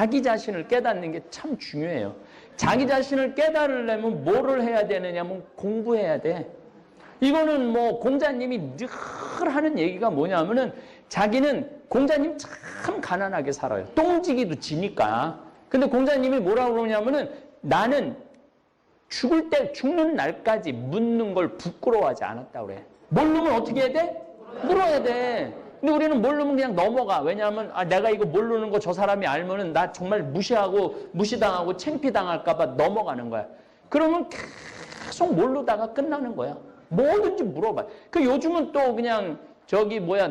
자기 자신을 깨닫는 게 참 중요해요. 자기 자신을 깨달으려면 뭐를 해야 되느냐면 공부해야 돼. 이거는 뭐 공자님이 늘 하는 얘기가 뭐냐면은 자기는 공자님 참 가난하게 살아요. 똥지기도 지니까. 근데 공자님이 뭐라고 그러냐면은 나는 죽는 날까지 묻는 걸 부끄러워하지 않았다고 그래. 모르면 어떻게 해야 돼? 물어야 돼. 근데 우리는 모르면 그냥 넘어가. 왜냐하면 내가 이거 모르는 거 저 사람이 알면은 나 정말 무시당하고 창피당할까 봐 넘어가는 거야. 그러면 계속 모르다가 끝나는 거야. 뭐든지 물어봐. 요즘은 또 그냥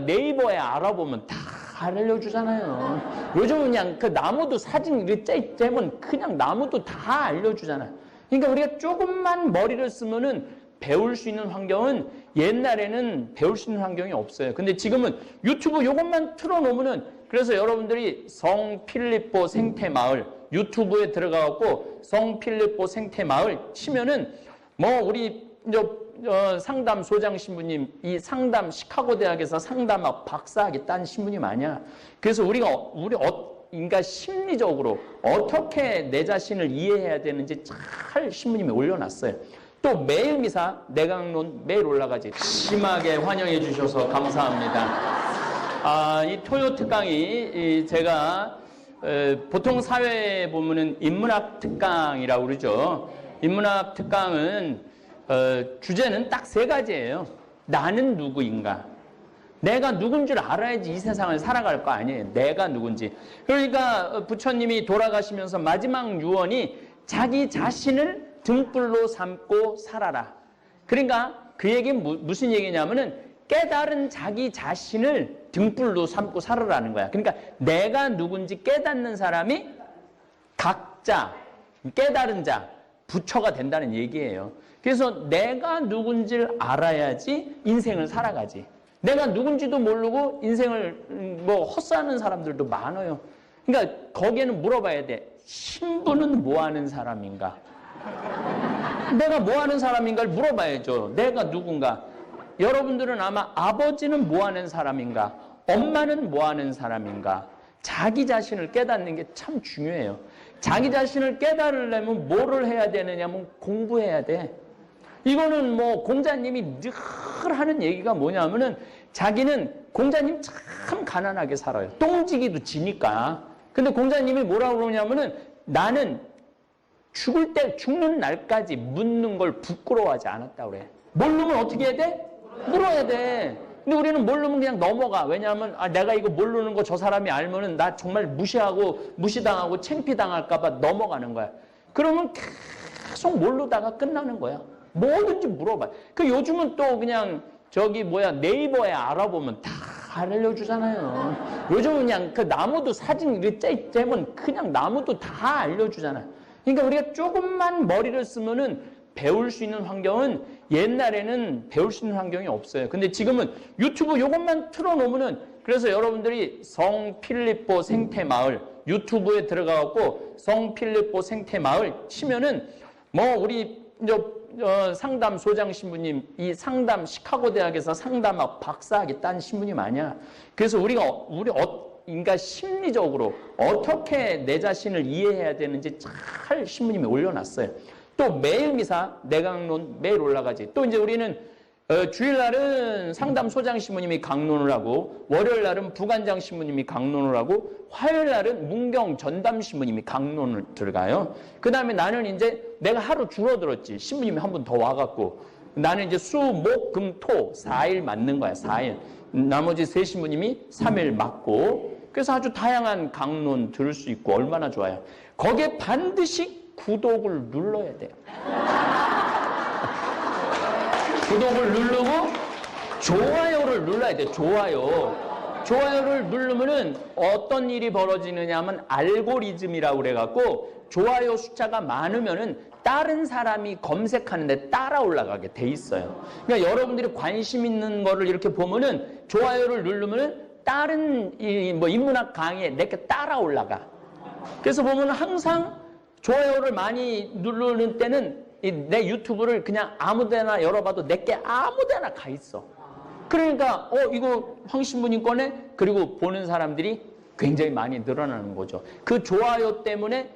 네이버에 알아보면 다 알려주잖아요. 요즘은 그냥 나무도 사진 이렇게 째면 그냥 나무도 다 알려주잖아요. 그러니까 우리가 조금만 머리를 쓰면은 배울 수 있는 환경은 옛날에는 배울 수 있는 환경이 없어요. 근데 지금은 유튜브 요것만 틀어놓으면은 그래서 여러분들이 성필리포 생태마을 유튜브에 들어가갖고 성필리포 생태마을 치면은 우리 상담 소장 신부님 이 상담 시카고 대학에서 상담학 박사학위 딴 신부님 아니야. 그래서 우리가 심리적으로 어떻게 내 자신을 이해해야 되는지 잘 신부님이 올려놨어요. 또 매일 미사 내강론 매일 올라가지. 심하게 환영해 주셔서 감사합니다. 이 토요 특강이 제가 보통 사회에 보면은 인문학 특강이라고 그러죠. 인문학 특강은 주제는 딱 세 가지예요. 나는 누구인가? 내가 누군 줄 알아야지 이 세상을 살아갈 거 아니에요. 내가 누군지. 그러니까 부처님이 돌아가시면서 마지막 유언이 자기 자신을 등불로 삼고 살아라. 그러니까 그 얘기는 무슨 얘기냐면은 깨달은 자기 자신을 등불로 삼고 살아라는 거야. 그러니까 내가 누군지 깨닫는 사람이 각자 깨달은 자 부처가 된다는 얘기예요. 그래서 내가 누군지를 알아야지 인생을 살아가지. 내가 누군지도 모르고 인생을 헛사는 사람들도 많아요. 그러니까 거기에는 물어봐야 돼. 신부는 뭐 하는 사람인가? 내가 뭐 하는 사람인가를 물어봐야죠. 내가 누군가. 여러분들은 아마 아버지는 뭐 하는 사람인가? 엄마는 뭐 하는 사람인가? 자기 자신을 깨닫는 게 참 중요해요. 자기 자신을 깨달으려면 뭐를 해야 되느냐면 공부해야 돼. 이거는 공자님이 늘 하는 얘기가 뭐냐면은 자기는 공자님 참 가난하게 살아요. 똥지기도 지니까. 근데 공자님이 뭐라고 그러냐면은 나는 죽는 날까지 묻는 걸 부끄러워하지 않았다고 그래. 모르면 어떻게 해야 돼? 물어야 돼. 근데 우리는 모르면 그냥 넘어가. 왜냐하면 내가 이거 모르는 거 저 사람이 알면은 나 정말 무시당하고 창피당할까 봐 넘어가는 거야. 그러면 계속 모르다가 끝나는 거야. 뭐든지 물어봐. 요즘은 또 그냥 네이버에 알아보면 다 알려주잖아요. 요즘은 그냥 나무도 사진 이렇게 째면 그냥 나무도 다 알려주잖아요. 그러니까 우리가 조금만 머리를 쓰면은 배울 수 있는 환경은 옛날에는 배울 수 있는 환경이 없어요. 근데 지금은 유튜브 요것만 틀어놓으면은 그래서 여러분들이 성필리포 생태마을 유튜브에 들어가갖고 성필리포 생태마을 치면은 우리 상담 소장 신부님 이 상담 시카고 대학에서 상담학 박사학위 딴 신부님 아니야. 그래서 그러니까 심리적으로 어떻게 내 자신을 이해해야 되는지 잘 신부님이 올려놨어요. 또 매일 미사 내강론 매일 올라가지. 또 이제 우리는 주일날은 상담 소장 신부님이 강론을 하고 월요일날은 부관장 신부님이 강론을 하고 화요일날은 문경 전담 신부님이 강론을 들어가요. 그 다음에 나는 이제 내가 하루 줄어들었지. 신부님이 한 번 더 와갖고 나는 이제 수, 목, 금, 토 4일 맞는 거야. 4일. 나머지 세 신부님이 3일 맞고 그래서 아주 다양한 강론 들을 수 있고 얼마나 좋아요. 거기에 반드시 구독을 눌러야 돼요. 구독을 누르고 좋아요를 눌러야 돼요. 좋아요를 누르면은 어떤 일이 벌어지느냐 하면 알고리즘이라고 그래갖고 좋아요 숫자가 많으면은 다른 사람이 검색하는데 따라 올라가게 돼 있어요. 그러니까 여러분들이 관심 있는 거를 이렇게 보면은 좋아요를 누르면은 다른 인문학 강의에 내게 따라 올라가. 그래서 보면 항상 좋아요를 많이 누르는 때는 내 유튜브를 그냥 아무데나 열어봐도 내게 아무데나 가 있어. 그러니까 이거 황 신부님 거네? 그리고 보는 사람들이 굉장히 많이 늘어나는 거죠. 그 좋아요 때문에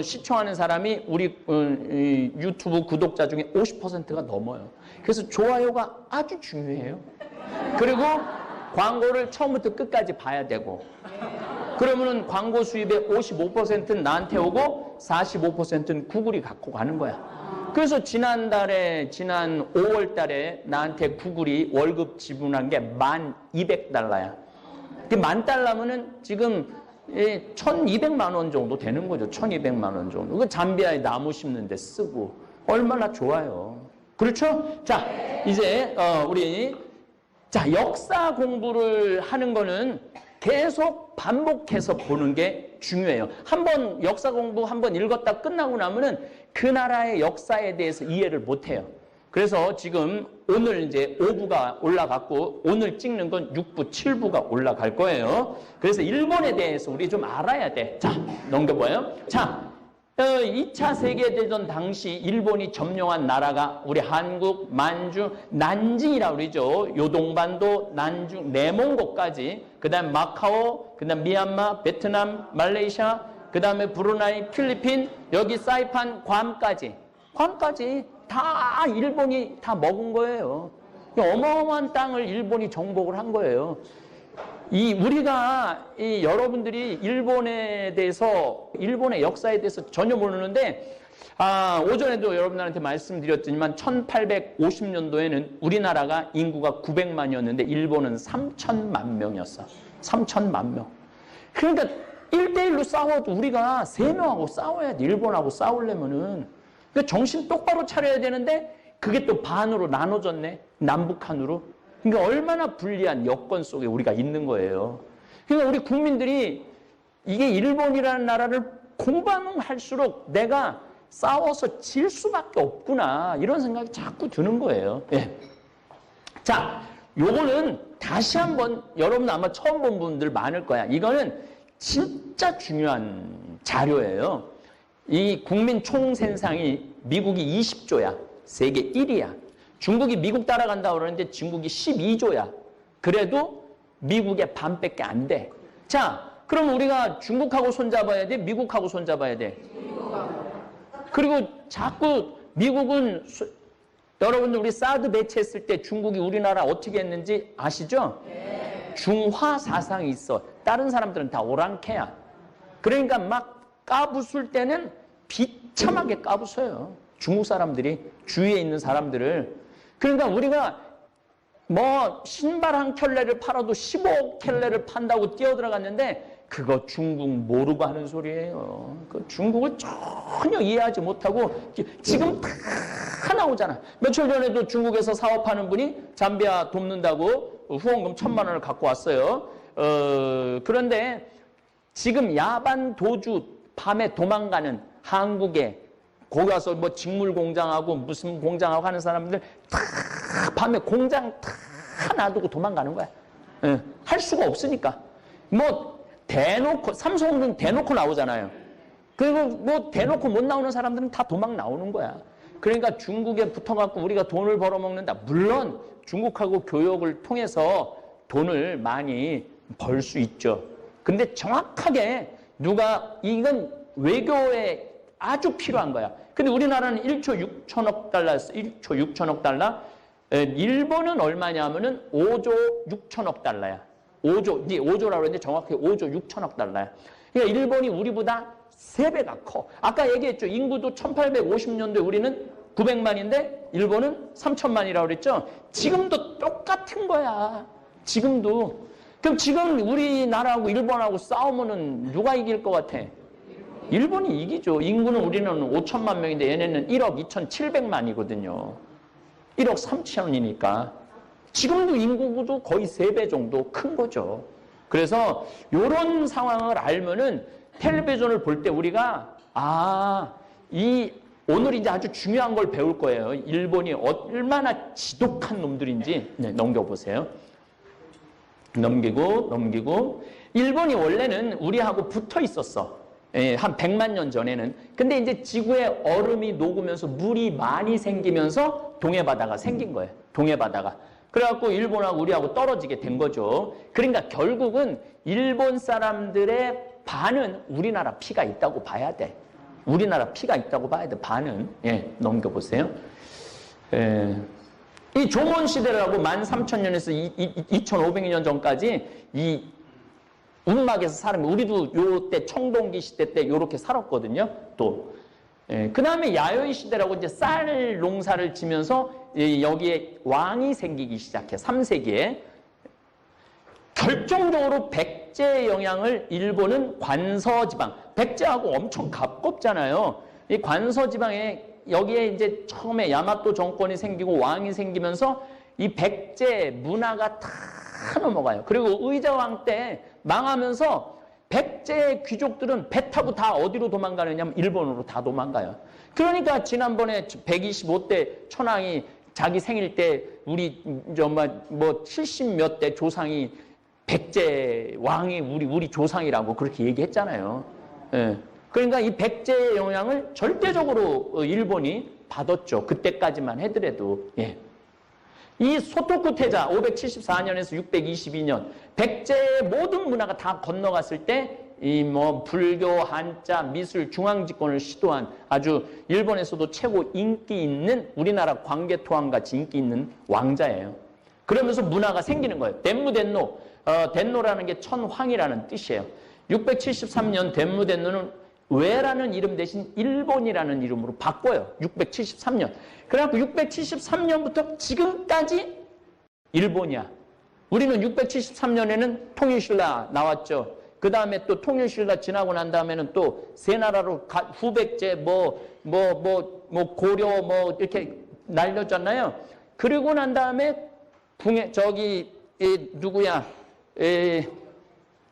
시청하는 사람이 우리 이 유튜브 구독자 중에 50%가 넘어요. 그래서 좋아요가 아주 중요해요. 그리고 광고를 처음부터 끝까지 봐야 되고, 그러면은 광고 수입의 55%는 나한테 오고 45%는 구글이 갖고 가는 거야. 그래서 지난 5월 달에 나한테 구글이 월급 지불한 게 $1200야. 그 $10,000면은 지금 1,200만 원 정도 되는 거죠. 1,200만 원 정도. 그 잠비아에 나무 심는 데 쓰고 얼마나 좋아요. 그렇죠? 자, 이제 우리 역사 공부를 하는 거는 계속 반복해서 보는 게 중요해요. 한번 역사 공부 한번 읽었다 끝나고 나면은 그 나라의 역사에 대해서 이해를 못 해요. 그래서 지금 오늘 이제 5부가 올라갔고 오늘 찍는 건 6부, 7부가 올라갈 거예요. 그래서 일본에 대해서 우리 좀 알아야 돼. 자, 넘겨봐요. 자, 2차 세계대전 당시 일본이 점령한 나라가 우리 한국, 만주, 난징이라고 그러죠. 요동반도, 난중, 내몽고까지, 그 다음 마카오, 그 다음 미얀마, 베트남, 말레이시아, 그 다음에 브루나이, 필리핀, 여기 사이판, 괌까지 다 일본이 다 먹은 거예요. 어마어마한 땅을 일본이 정복을 한 거예요. 우리가 여러분들이 일본에 대해서, 일본의 역사에 대해서 전혀 모르는데, 오전에도 여러분들한테 말씀드렸지만 1850년도에는 우리나라가 인구가 900만이었는데 일본은 3천만 명이었어. 3천만 명. 그러니까 1대1로 싸워도 우리가 3명하고 싸워야 돼. 일본하고 싸우려면은. 그러니까 정신 똑바로 차려야 되는데 그게 또 반으로 나눠졌네. 남북한으로. 그러니까 얼마나 불리한 여건 속에 우리가 있는 거예요. 그러니까 우리 국민들이 이게 일본이라는 나라를 공부하면 할수록 내가 싸워서 질 수밖에 없구나, 이런 생각이 자꾸 드는 거예요. 예. 자, 요거는 다시 한번 여러분 아마 처음 본 분들 많을 거야. 이거는 진짜 중요한 자료예요. 이 국민 총생산이 미국이 20조야. 세계 1위야. 중국이 미국 따라간다고 그러는데 중국이 12조야. 그래도 미국의 반밖에 안 돼. 자, 그럼 우리가 중국하고 손잡아야 돼? 미국하고 손잡아야 돼? 그리고 자꾸 미국은 여러분들 우리 사드 배치했을 때 중국이 우리나라 어떻게 했는지 아시죠? 네. 중화 사상이 있어. 다른 사람들은 다 오랑캐야. 그러니까 막 까부술 때는 비참하게 까부서요. 중국 사람들이, 주위에 있는 사람들을. 그러니까 우리가 뭐 신발 한 켤레를 팔아도 15켤레를 판다고 뛰어들어갔는데 그거 중국 모르고 하는 소리예요. 그 중국을 전혀 이해하지 못하고 지금 다 나오잖아. 며칠 전에도 중국에서 사업하는 분이 잠비아 돕는다고 후원금 1,000만 원을 갖고 왔어요. 그런데 지금 야반 도주 밤에 도망가는 한국에 거기 가서 뭐 직물 공장하고 무슨 공장하고 하는 사람들 다 밤에 공장 다 놔두고 도망가는 거야. 예, 할 수가 없으니까. 뭐 대놓고, 삼성은 대놓고 나오잖아요. 그리고 뭐 대놓고 못 나오는 사람들은 다 도망 나오는 거야. 그러니까 중국에 붙어갖고 우리가 돈을 벌어먹는다. 물론 중국하고 교역을 통해서 돈을 많이 벌 수 있죠. 근데 정확하게 이건 외교에 아주 필요한 거야. 근데 우리나라는 1조 6천억 달러였어. 1조 6천억 달러. 일본은 얼마냐면은 5조 6천억 달러야. 5조라고 그랬는데 정확히 5조 6천억 달러야. 그러니까 일본이 우리보다 3배가 커. 아까 얘기했죠. 인구도 1850년도에 우리는 900만인데 일본은 3천만이라고 그랬죠. 지금도 똑같은 거야. 지금도. 그럼 지금 우리나라하고 일본하고 싸우면은 누가 이길 것 같아? 일본이 이기죠. 인구는 우리는 5천만 명인데 얘네는 1억 2,700만이거든요. 1억 3천이니까. 지금도 인구도 거의 3배 정도 큰 거죠. 그래서 이런 상황을 알면은 텔레비전을 볼 때 우리가 오늘 이제 아주 중요한 걸 배울 거예요. 일본이 얼마나 지독한 놈들인지. 네, 넘겨보세요. 넘기고. 일본이 원래는 우리하고 붙어 있었어. 한 100만 년 전에는. 근데 이제 지구에 얼음이 녹으면서 물이 많이 생기면서 동해바다가 생긴 거예요. 동해바다가. 그래갖고 일본하고 우리하고 떨어지게 된 거죠. 그러니까 결국은 일본 사람들의 반은 우리나라 피가 있다고 봐야 돼. 우리나라 피가 있다고 봐야 돼. 반은. 예, 넘겨보세요. 이 조선 시대라고 13,000년에서 2,500년 전까지 이 운막에서 사람이, 우리도 요때 청동기 시대 때 요렇게 살았거든요. 또. 그 다음에 야요이 시대라고 이제 쌀 농사를 지면서 여기에 왕이 생기기 시작해. 3세기에. 결정적으로 백제의 영향을 일본은 관서지방, 백제하고 엄청 가깝잖아요. 이 관서지방에 여기에 이제 처음에 야마토 정권이 생기고 왕이 생기면서 이 백제 문화가 다 넘어가요. 그리고 의자왕 때 망하면서 백제 귀족들은 배 타고 다 어디로 도망가느냐면 일본으로 다 도망가요. 그러니까 지난번에 125대 천황이 자기 생일 때 우리 정말 뭐 70몇 대 조상이 백제 왕이 우리 조상이라고 그렇게 얘기했잖아요. 예. 그러니까 이 백제의 영향을 절대적으로 일본이 받았죠. 그때까지만 해더라도. 예. 이 소토쿠 태자 574년에서 622년 백제의 모든 문화가 다 건너갔을 때 이 뭐 불교, 한자, 미술, 중앙집권을 시도한 아주 일본에서도 최고 인기 있는, 우리나라 광개토왕 같이 인기 있는 왕자예요. 그러면서 문화가 생기는 거예요. 덴무덴노, 덴노라는 게 천황이라는 뜻이에요. 673년 덴무덴노는 왜라는 이름 대신 일본이라는 이름으로 바꿔요. 673년. 그래갖고 673년부터 지금까지 일본이야. 우리는 673년에는 통일신라 나왔죠. 그 다음에 또 통일신라 지나고 난 다음에는 또 세 나라로 후백제 고려 이렇게 날렸잖아요. 그리고 난 다음에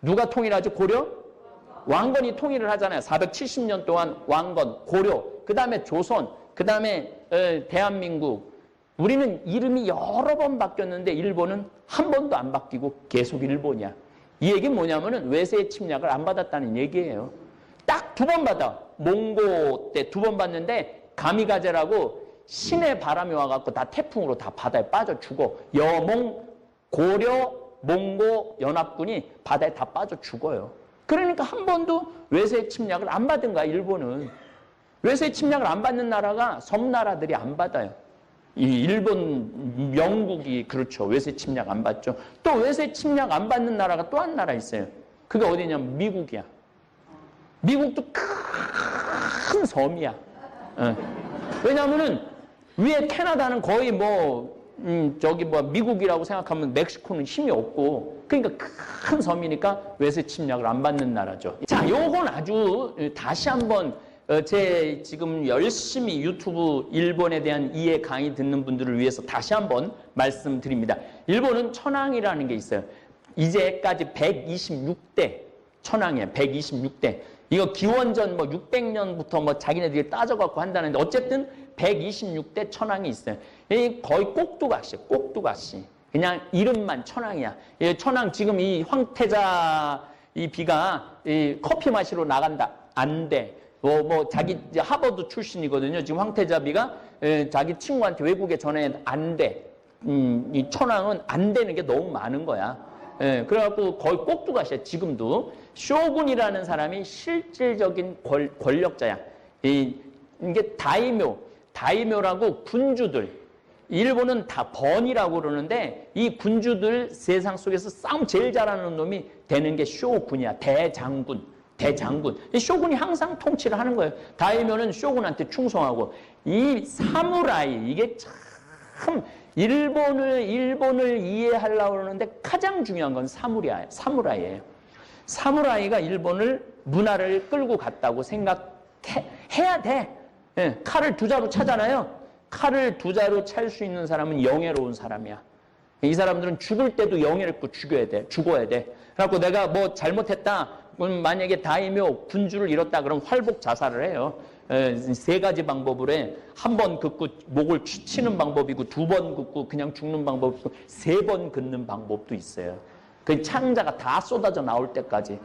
누가 통일하죠? 고려? 왕건이 통일을 하잖아요. 470년 동안 왕건, 고려, 그 다음에 조선, 그 다음에 대한민국. 우리는 이름이 여러 번 바뀌었는데 일본은 한 번도 안 바뀌고 계속 일본이야. 이 얘기는 뭐냐면은 외세의 침략을 안 받았다는 얘기예요. 딱 2번 받아. 몽고 때 2번 받는데 가미가제라고 신의 바람이 와갖고 다 태풍으로 다 바다에 빠져 죽어. 여몽, 고려, 몽고 연합군이 바다에 다 빠져 죽어요. 그러니까 한 번도 외세의 침략을 안 받은 거야, 일본은. 외세의 침략을 안 받는 나라가 섬나라들이 안 받아요. 이 일본, 영국이 그렇죠. 외세 침략 안 받죠. 또 외세 침략 안 받는 나라가 또 한 나라 있어요. 그게 어디냐면 미국이야. 미국도 큰 섬이야. 왜냐하면은 위에 캐나다는 거의 미국이라고 생각하면 멕시코는 힘이 없고, 그러니까 큰 섬이니까 외세 침략을 안 받는 나라죠. 자, 요건 아주 다시 한번 제 지금 열심히 유튜브 일본에 대한 이해 강의 듣는 분들을 위해서 다시 한번 말씀드립니다. 일본은 천황이라는 게 있어요. 이제까지 126대 천황이에요. 126대. 이거 기원전 600년부터 자기네들이 따져갖고 한다는데 어쨌든 126대 천황이 있어요. 거의 꼭두각시, 꼭두각시. 그냥 이름만 천황이야. 천황 지금 이 황태자 이 비가 커피 마시러 나간다. 안 돼. 자기 하버드 출신이거든요. 지금 황태자비가 자기 친구한테 외국에 전해 안 돼. 이 천황은 안 되는 게 너무 많은 거야. 그래갖고 거의 꼭두각시야. 지금도 쇼군이라는 사람이 실질적인 권력자야. 이게 다이묘라고 군주들. 일본은 다 번이라고 그러는데 이 군주들 세상 속에서 싸움 제일 잘하는 놈이 되는 게 쇼군이야. 대장군. 이 쇼군이 항상 통치를 하는 거예요. 다이묘는 쇼군한테 충성하고. 이 사무라이, 이게 참 일본을 이해하려고 그러는데 가장 중요한 건 사무라이예요. 사무라이가 일본을 문화를 끌고 갔다고 생각해야 돼. 칼을 2자루 차잖아요. 칼을 2자루 찰 수 있는 사람은 영예로운 사람이야. 이 사람들은 죽을 때도 영예를 입고 죽어야 돼. 그래갖고 내가 잘못했다. 만약에 다이묘 군주를 잃었다 그러면 활복 자살을 해요. 3가지 방법을 해. 1번 긋고 목을 치는 방법이고 2번 긋고 그냥 죽는 방법이 있고 3번 긋는 방법도 있어요. 그 창자가 다 쏟아져 나올 때까지.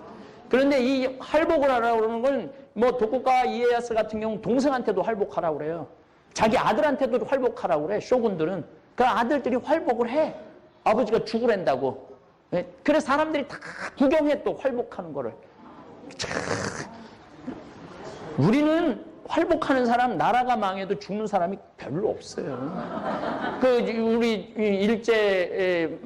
그런데 이 활복을 하라고 그러는 건 도쿠가와 이에야스 같은 경우 동생한테도 활복하라고 그래요. 자기 아들한테도 활복하라고 그래. 쇼군들은. 그 아들들이 활복을 해. 아버지가 죽으란다고. 예? 그래서 사람들이 다 구경해 또 활복하는 거를. 우리는 활복하는 사람, 나라가 망해도 죽는 사람이 별로 없어요. 우리 일제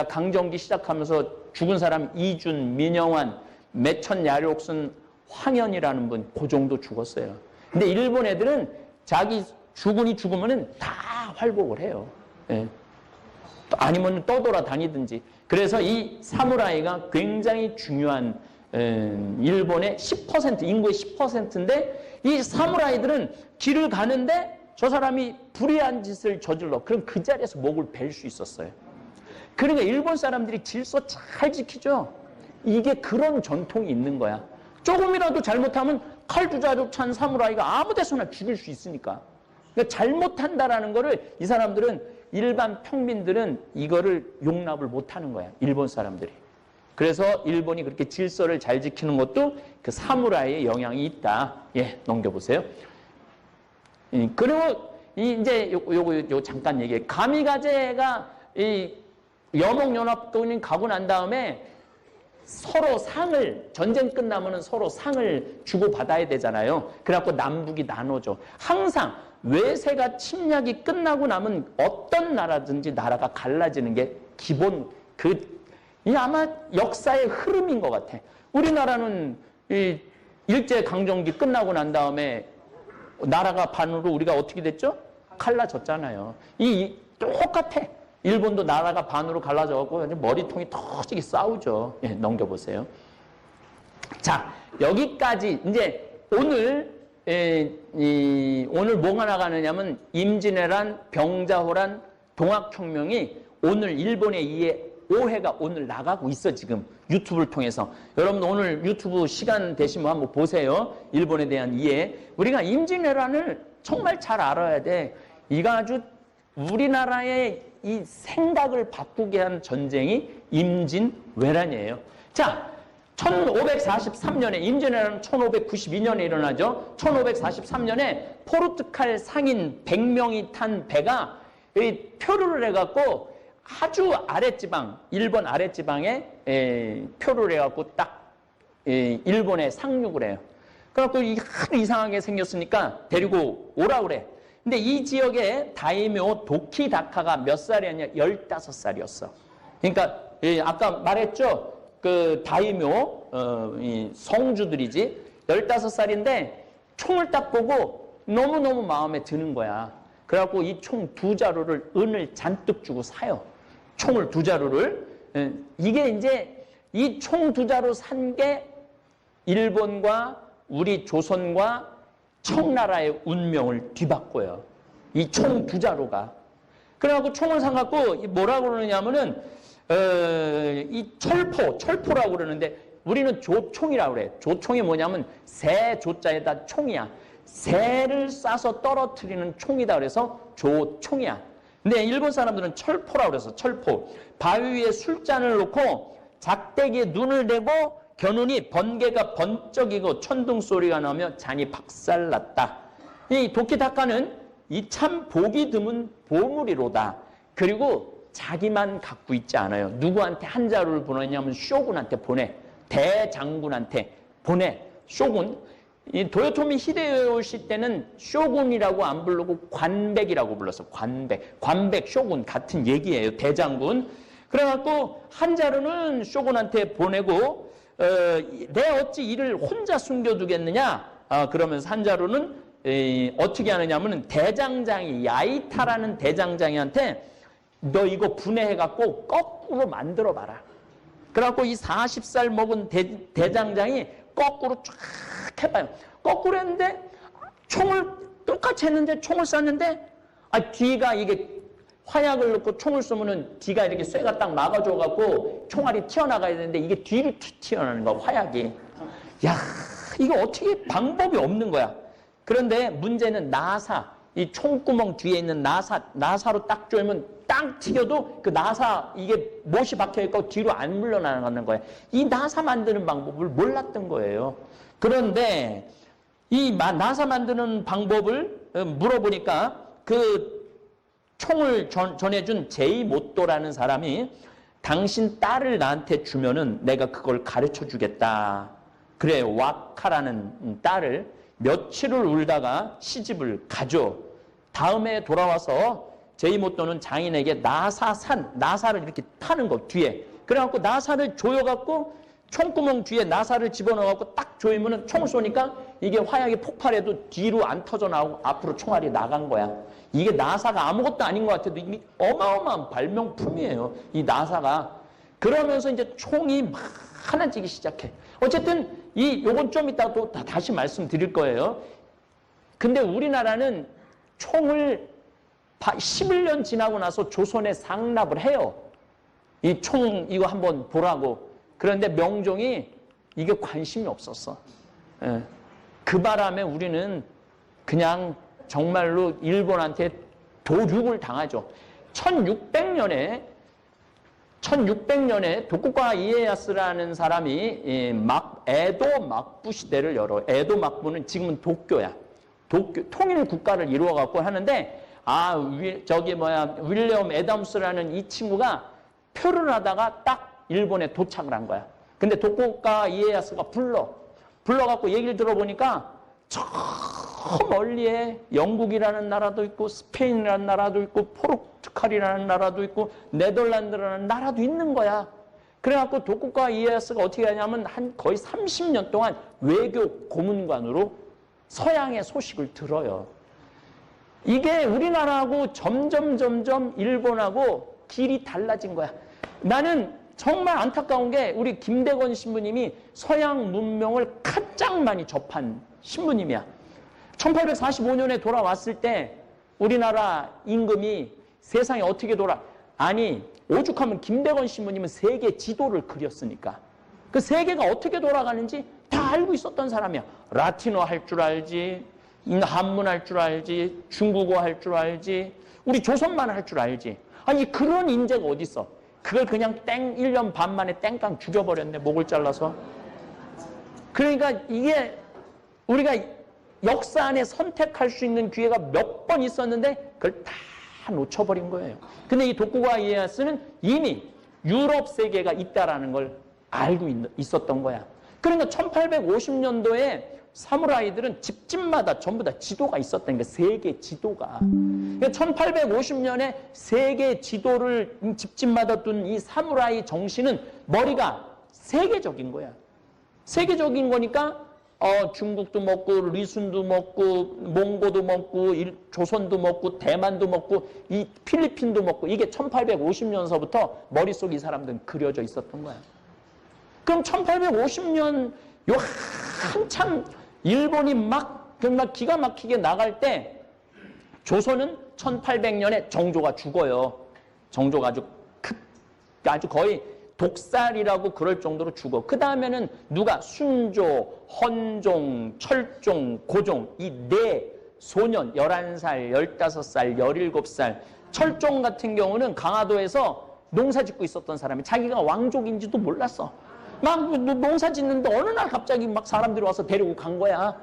강점기 시작하면서 죽은 사람 이준, 민영환, 매천 야력순, 황현이라는 분, 그 정도 죽었어요. 근데 일본 애들은 자기 죽으면은 다 활복을 해요. 예. 아니면 떠돌아다니든지. 그래서 이 사무라이가 굉장히 중요한 일본의 10%, 인구의 10%인데 이 사무라이들은 길을 가는데 저 사람이 불의한 짓을 저질러. 그럼 그 자리에서 목을 벨 수 있었어요. 그러니까 일본 사람들이 질서 잘 지키죠. 이게 그런 전통이 있는 거야. 조금이라도 잘못하면 칼 두 자루 찬 사무라이가 아무 데서나 죽일 수 있으니까. 그러니까 잘못한다라는 거를 이 사람들은, 일반 평민들은 이거를 용납을 못하는 거야. 일본 사람들이. 그래서 일본이 그렇게 질서를 잘 지키는 것도 그 사무라이의 영향이 있다. 예, 넘겨보세요. 그리고 이제 요거 잠깐 얘기해. 가미가제가 이 여목연합군이 가고 난 다음에 서로 상을, 전쟁 끝나면은 서로 상을 주고받아야 되잖아요. 그래갖고 남북이 나눠져. 항상 외세가 침략이 끝나고 나면 어떤 나라든지 나라가 갈라지는 게 기본, 이 아마 역사의 흐름인 것 같아. 우리나라는 이 일제강점기 끝나고 난 다음에 나라가 반으로 우리가 어떻게 됐죠? 갈라졌잖아요. 똑같아. 일본도 나라가 반으로 갈라져갖고 머리통이 터지게 싸우죠. 예, 넘겨보세요. 자, 여기까지 이제 오늘 오늘 뭐가 나가느냐면 임진왜란, 병자호란, 동학혁명이 오늘 일본에 의해 오해가 오늘 나가고 있어. 지금 유튜브를 통해서. 여러분 오늘 유튜브 시간 되시면 한번 보세요. 일본에 대한 이해. 우리가 임진왜란을 정말 잘 알아야 돼. 이거 아주 우리나라의 이 생각을 바꾸게 한 전쟁이 임진왜란이에요. 자, 1543년에, 임진왜란은 1592년에 일어나죠. 1543년에 포르투갈 상인 100명이 탄 배가 표류를 해갖고 아주 아랫지방, 일본 아랫지방에 표류를 해갖고 딱 일본에 상륙을 해요. 그래갖고 하도 이상하게 생겼으니까 데리고 오라 그래. 근데 이 지역에 다이묘 도키다카가 몇 살이었냐? 15살이었어. 그러니까 아까 말했죠? 그 다이묘 성주들이지. 15살인데 총을 딱 보고 너무너무 마음에 드는 거야. 그래갖고 이 총 2자루를 은을 잔뜩 주고 사요. 총을 2자루를. 이게 이제 이 총 2자루 산 게 일본과 우리 조선과 청나라의 운명을 뒤바꿔요. 이 총 2자루가. 그래갖고 총을 사갖고 뭐라고 그러냐면은 이 철포라고 그러는데 우리는 조총이라고 그래. 조총이 뭐냐면 새 조자에다 총이야. 새를 쏴서 떨어뜨리는 총이다 그래서 조총이야. 근데 일본 사람들은 철포라고 그래서 철포. 바위 위에 술잔을 놓고 작대기에 눈을 대고 겨누니 번개가 번쩍이고 천둥 소리가 나며 잔이 박살났다. 이 도키다카는 이 참 보기 드문 보물이로다. 그리고 자기만 갖고 있지 않아요. 누구한테 한 자루를 보내냐면 쇼군한테 보내. 대장군한테 보내. 쇼군. 이 도요토미 히데요시 때는 쇼군이라고 안 부르고 관백이라고 불렀어. 관백 쇼군 같은 얘기예요. 대장군. 그래갖고 한 자루는 쇼군한테 보내고 내 어찌 이를 혼자 숨겨두겠느냐? 그러면서 한 자루는 어떻게 하느냐면 대장장이 야이타라는 대장장이한테 너 이거 분해해갖고 거꾸로 만들어봐라. 그래갖고 이 40살 먹은 대장장이 거꾸로 쫙 해봐요. 거꾸로 했는데 총을 똑같이 했는데 총을 쐈는데 뒤가 이게 화약을 넣고 총을 쏘면은 뒤가 이렇게 쇠가 딱 막아줘갖고 총알이 튀어나가야 되는데 이게 뒤로 튀어나가는 거야, 화약이. 야, 이거 어떻게 방법이 없는 거야. 그런데 문제는 나사, 이 총구멍 뒤에 있는 나사로 딱 조이면 딱 튀겨도 그 나사 이게 못이 박혀있고 뒤로 안 물러나가는 거야. 이 나사 만드는 방법을 몰랐던 거예요. 그런데 이 나사 만드는 방법을 물어보니까 그 총을 전해준 제이모토라는 사람이 당신 딸을 나한테 주면은 내가 그걸 가르쳐 주겠다. 그래, 와카라는 딸을 며칠을 울다가 시집을 가죠. 다음에 돌아와서 제이모토는 장인에게 나사를 이렇게 타는 거 뒤에. 그래갖고 나사를 조여갖고 총구멍 뒤에 나사를 집어넣어갖고 딱 조이면은 총을 쏘니까 이게 화약이 폭발해도 뒤로 안 터져 나오고 앞으로 총알이 나간 거야. 이게 나사가 아무것도 아닌 것 같아도 이게 어마어마한 발명품이에요. 이 나사가. 그러면서 이제 총이 막 하나지기 시작해. 어쨌든 요건 좀 이따 또 다시 말씀드릴 거예요. 근데 우리나라는 총을 11년 지나고 나서 조선에 상납을 해요. 이 총 이거 한번 보라고. 그런데 명종이 이게 관심이 없었어. 예. 그 바람에 우리는 그냥 정말로 일본한테 도륙을 당하죠. 1600년에 도쿠가와 이에야스라는 사람이 에도 막부 시대를 열어. 에도 막부는 지금은 도쿄야. 통일 국가를 이루어 갖고 하는데 윌리엄 애덤스라는 이 친구가 표를 하다가 딱 일본에 도착을 한 거야. 근데 도쿠가와 이에야스가 불러갖고 얘기를 들어보니까 저 멀리에 영국이라는 나라도 있고 스페인이라는 나라도 있고 포르투갈이라는 나라도 있고 네덜란드라는 나라도 있는 거야. 그래갖고 도쿠가와 이에야스가 어떻게 하냐면 거의 30년 동안 외교 고문관으로 서양의 소식을 들어요. 이게 우리나라하고 점점 일본하고 길이 달라진 거야. 나는 정말 안타까운 게 우리 김대건 신부님이 서양 문명을 가장 많이 접한 신부님이야. 1845년에 돌아왔을 때 우리나라 임금이 세상에 어떻게 오죽하면 김대건 신부님은 세계 지도를 그렸으니까 그 세계가 어떻게 돌아가는지 다 알고 있었던 사람이야. 라틴어 할 줄 알지, 한문 할 줄 알지, 중국어 할 줄 알지, 우리 조선만 할 줄 알지. 아니 그런 인재가 어디 있어? 그걸 그냥 1년 반 만에 땡깡 죽여버렸네. 목을 잘라서. 그러니까 이게 우리가 역사 안에 선택할 수 있는 기회가 몇 번 있었는데 그걸 다 놓쳐버린 거예요. 근데 이 도쿠가와 이에야스는 이미 유럽 세계가 있다라는 걸 알고 있었던 거야. 그러니까 1850년도에 사무라이들은 집집마다 전부 다 지도가 있었다는 게 세계 지도가. 그러니까 1850년에 세계 지도를 집집마다 둔 이 사무라이 정신은 머리가 세계적인 거야. 세계적인 거니까 중국도 먹고 리순도 먹고 몽고도 먹고 조선도 먹고 대만도 먹고 이 필리핀도 먹고 이게 1850년서부터 머릿속에 이 사람들은 그려져 있었던 거야. 그럼 1850년 요 한참 일본이 막 정말 기가 막히게 나갈 때 조선은 1800년에 정조가 죽어요. 정조가 아주 거의 독살이라고 그럴 정도로 죽어. 그 다음에는 누가 순조, 헌종, 철종, 고종 이 네 소년 11살, 15살, 17살 철종 같은 경우는 강화도에서 농사 짓고 있었던 사람이 자기가 왕족인지도 몰랐어. 막 농사 짓는데 어느 날 갑자기 막 사람들이 와서 데리고 간 거야.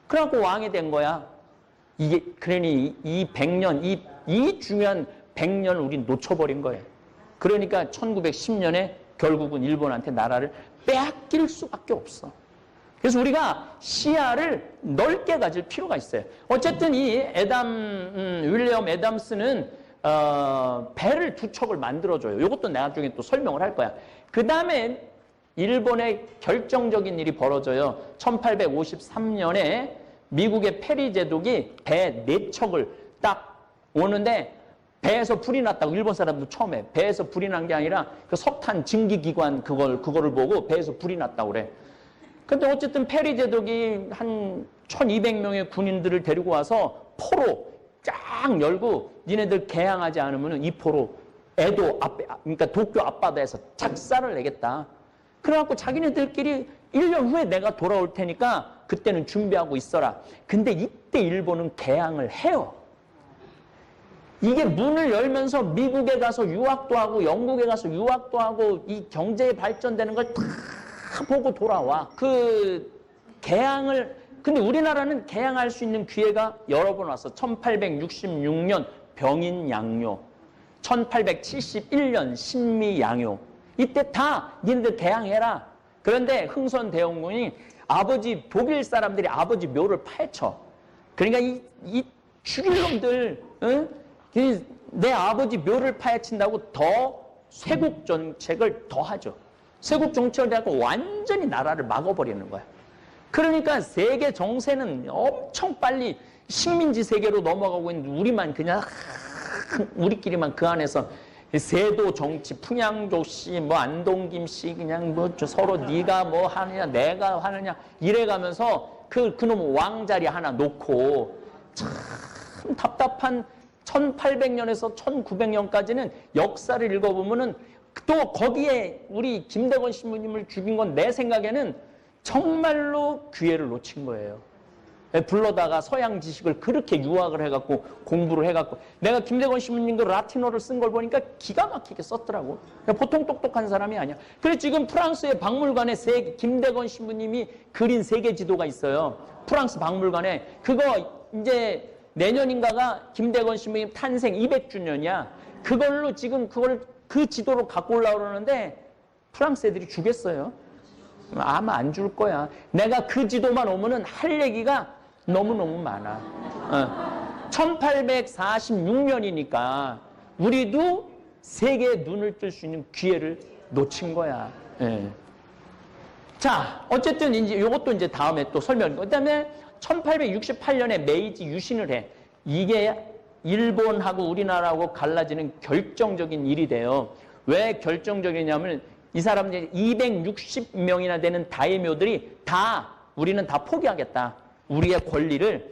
그래갖고 왕이 된 거야. 그러니 이 100년, 이 중요한 100년을 우린 놓쳐버린 거예요. 그러니까 1910년에 결국은 일본한테 나라를 빼앗길 수밖에 없어. 그래서 우리가 시야를 넓게 가질 필요가 있어요. 어쨌든 이 윌리엄 애담스는 배를 두 척을 만들어줘요. 이것도 나중에 또 설명을 할 거야. 그 다음에 일본의 결정적인 일이 벌어져요. 1853년에 미국의 페리 제독이 배 4척을 딱 오는데 배에서 불이 났다고 일본 사람도 처음에 배에서 불이 난 게 아니라 그 석탄 증기기관 그거를 보고 배에서 불이 났다고 그래. 근데 어쨌든 페리 제독이 한 1200명의 군인들을 데리고 와서 포로 쫙 열고 니네들 개항하지 않으면 이 포로 에도 그러니까 도쿄 앞바다에서 작사를 내겠다. 그래갖고 자기네들끼리 1년 후에 내가 돌아올 테니까 그때는 준비하고 있어라. 근데 이때 일본은 개항을 해요. 이게 문을 열면서 미국에 가서 유학도 하고 영국에 가서 유학도 하고 이 경제에 발전되는 걸 다 보고 돌아와. 근데 우리나라는 개항할 수 있는 기회가 여러 번 왔어. 1866년 병인양요, 1871년 신미양요, 이때 다 니네들 대항해라. 그런데 흥선대원군이 아버지 독일 사람들이 아버지 묘를 파헤쳐. 그러니까 이 죽일 놈들, 응? 내 아버지 묘를 파헤친다고 더 쇄국 정책을 더 하죠. 쇄국 정책을 해갖고 완전히 나라를 막아버리는 거야. 그러니까 세계 정세는 엄청 빨리 식민지 세계로 넘어가고 있는데 우리만 그냥 우리끼리만 그 안에서 세도 정치, 풍양조 씨, 뭐 안동김 씨 그냥 뭐 서로 네가 뭐 하느냐 내가 하느냐 이래가면서 그놈 왕자리 하나 놓고 참 답답한 1800년에서 1900년까지는 역사를 읽어보면은 또 거기에 우리 김대건 신부님을 죽인 건 내 생각에는 정말로 기회를 놓친 거예요. 불러다가 서양 지식을 그렇게 유학을 해갖고 공부를 해갖고 내가 김대건 신부님 그 라틴어를 쓴 걸 보니까 기가 막히게 썼더라고. 보통 똑똑한 사람이 아니야. 그래서 지금 프랑스의 박물관에 김대건 신부님이 그린 세계 지도가 있어요. 프랑스 박물관에. 그거 이제 내년인가가 김대건 신부님 탄생 200주년이야. 그걸로 지금 그 지도로 갖고 올라오려고 그러는데 프랑스 애들이 주겠어요. 아마 안 줄 거야. 내가 그 지도만 오면은 할 얘기가 너무너무 많아. 1846년이니까 우리도 세계의 눈을 뜰 수 있는 기회를 놓친 거야. 예. 자, 어쨌든 이제 이것도 이제 다음에 또 설명. 그다음에 1868년에 메이지 유신을 해. 이게 일본하고 우리나라하고 갈라지는 결정적인 일이 돼요. 왜 결정적이냐면 이 사람들이 260명이나 되는 다이묘들이 우리는 다 포기하겠다. 우리의 권리를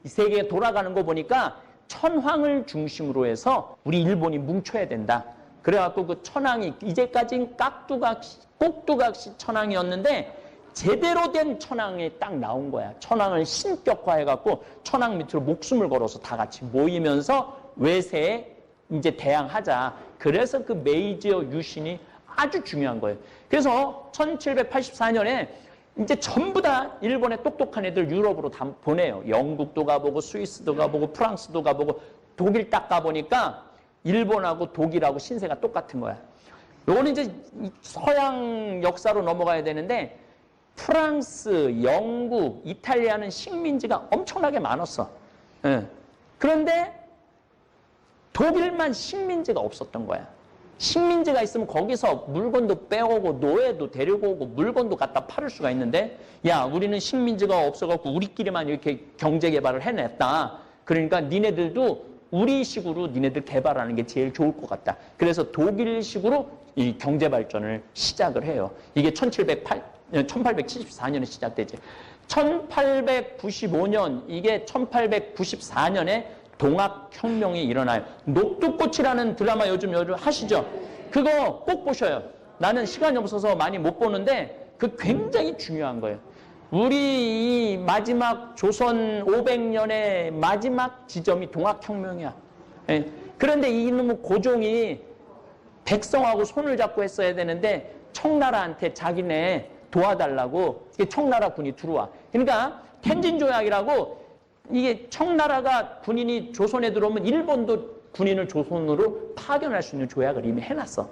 세계에 돌아가는 거 보니까 천황을 중심으로 해서 우리 일본이 뭉쳐야 된다. 그래갖고 그 천황이 이제까지는 꼭두각시 천황이었는데 제대로 된 천황이 딱 나온 거야. 천황을 신격화해갖고 천황 밑으로 목숨을 걸어서 다 같이 모이면서 외세에 이제 대항하자. 그래서 그 메이지어 유신이 아주 중요한 거예요. 그래서 1784년에 이제 전부 다 일본의 똑똑한 애들 유럽으로 다 보내요. 영국도 가보고 스위스도 가보고 프랑스도 가보고 독일 딱 가보니까 일본하고 독일하고 신세가 똑같은 거야. 요거는 이제 서양 역사로 넘어가야 되는데 프랑스, 영국, 이탈리아는 식민지가 엄청나게 많았어. 그런데 독일만 식민지가 없었던 거야. 식민지가 있으면 거기서 물건도 빼오고 노예도 데리고 오고 물건도 갖다 팔을 수가 있는데 야 우리는 식민지가 없어갖고 우리끼리만 이렇게 경제 개발을 해냈다. 그러니까 니네들도 우리식으로 니네들 개발하는 게 제일 좋을 것 같다. 그래서 독일식으로 이 경제 발전을 시작을 해요. 이게 1874년에 시작되지. 1895년 이게 1894년에 동학혁명이 일어나요. 녹두꽃이라는 드라마 요즘 하시죠? 그거 꼭 보셔요. 나는 시간이 없어서 많이 못 보는데 그 굉장히 중요한 거예요. 우리 이 마지막 조선 500년의 마지막 지점이 동학혁명이야. 예. 그런데 이놈의 고종이 백성하고 손을 잡고 했어야 되는데 청나라한테 자기네 도와달라고 청나라 군이 들어와. 그러니까 텐진조약이라고 이게 청나라가 군인이 조선에 들어오면 일본도 군인을 조선으로 파견할 수 있는 조약을 이미 해놨어.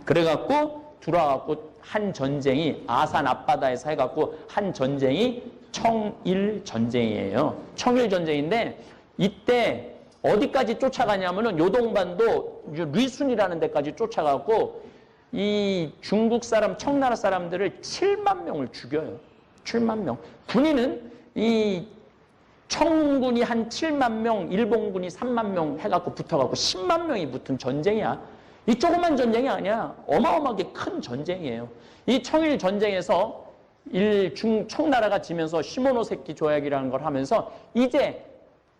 그래갖고 들어와갖고 한 전쟁이 아산 앞바다에서 해갖고 한 전쟁이 청일전쟁이에요. 청일전쟁인데 이때 어디까지 쫓아가냐면은 요동반도 리순이라는 데까지 쫓아가고 이 중국 사람, 청나라 사람들을 7만 명을 죽여요. 7만 명. 군인은 이 청군이 한 7만 명, 일본군이 3만 명 해갖고 붙어갖고 10만 명이 붙은 전쟁이야. 이 조그만 전쟁이 아니야. 어마어마하게 큰 전쟁이에요. 이 청일 전쟁에서 청나라가 지면서 시모노세키 조약이라는 걸 하면서 이제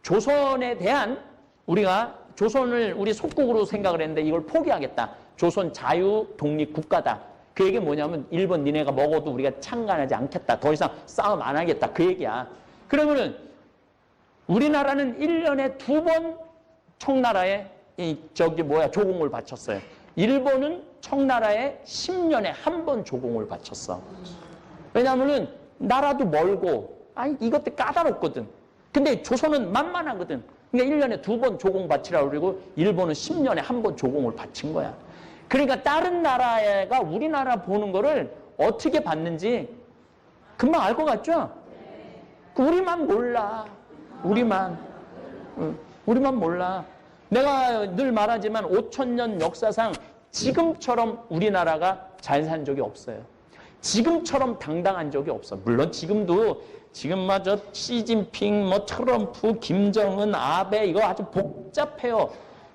조선에 대한 우리가 조선을 우리 속국으로 생각을 했는데 이걸 포기하겠다. 조선 자유 독립 국가다. 그 얘기는 뭐냐면 일본 니네가 먹어도 우리가 창간하지 않겠다. 더 이상 싸움 안 하겠다. 그 얘기야. 그러면은 우리나라는 1년에 2번 청나라에 조공을 바쳤어요. 일본은 청나라에 10년에 1번 조공을 바쳤어. 왜냐하면은 나라도 멀고 이것도 까다롭거든. 근데 조선은 만만하거든. 그러니까 1년에 2번 조공 바치라고 그러고 일본은 10년에 1번 조공을 바친 거야. 그러니까 다른 나라가 우리나라 보는 거를 어떻게 봤는지 금방 알 것 같죠? 우리만 몰라. 우리만 몰라. 내가 늘 말하지만 5,000년 역사상 지금처럼 우리나라가 잘 산 적이 없어요. 지금처럼 당당한 적이 없어. 물론 지금도 지금마저 시진핑, 트럼프, 김정은, 아베 이거 아주 복잡해요.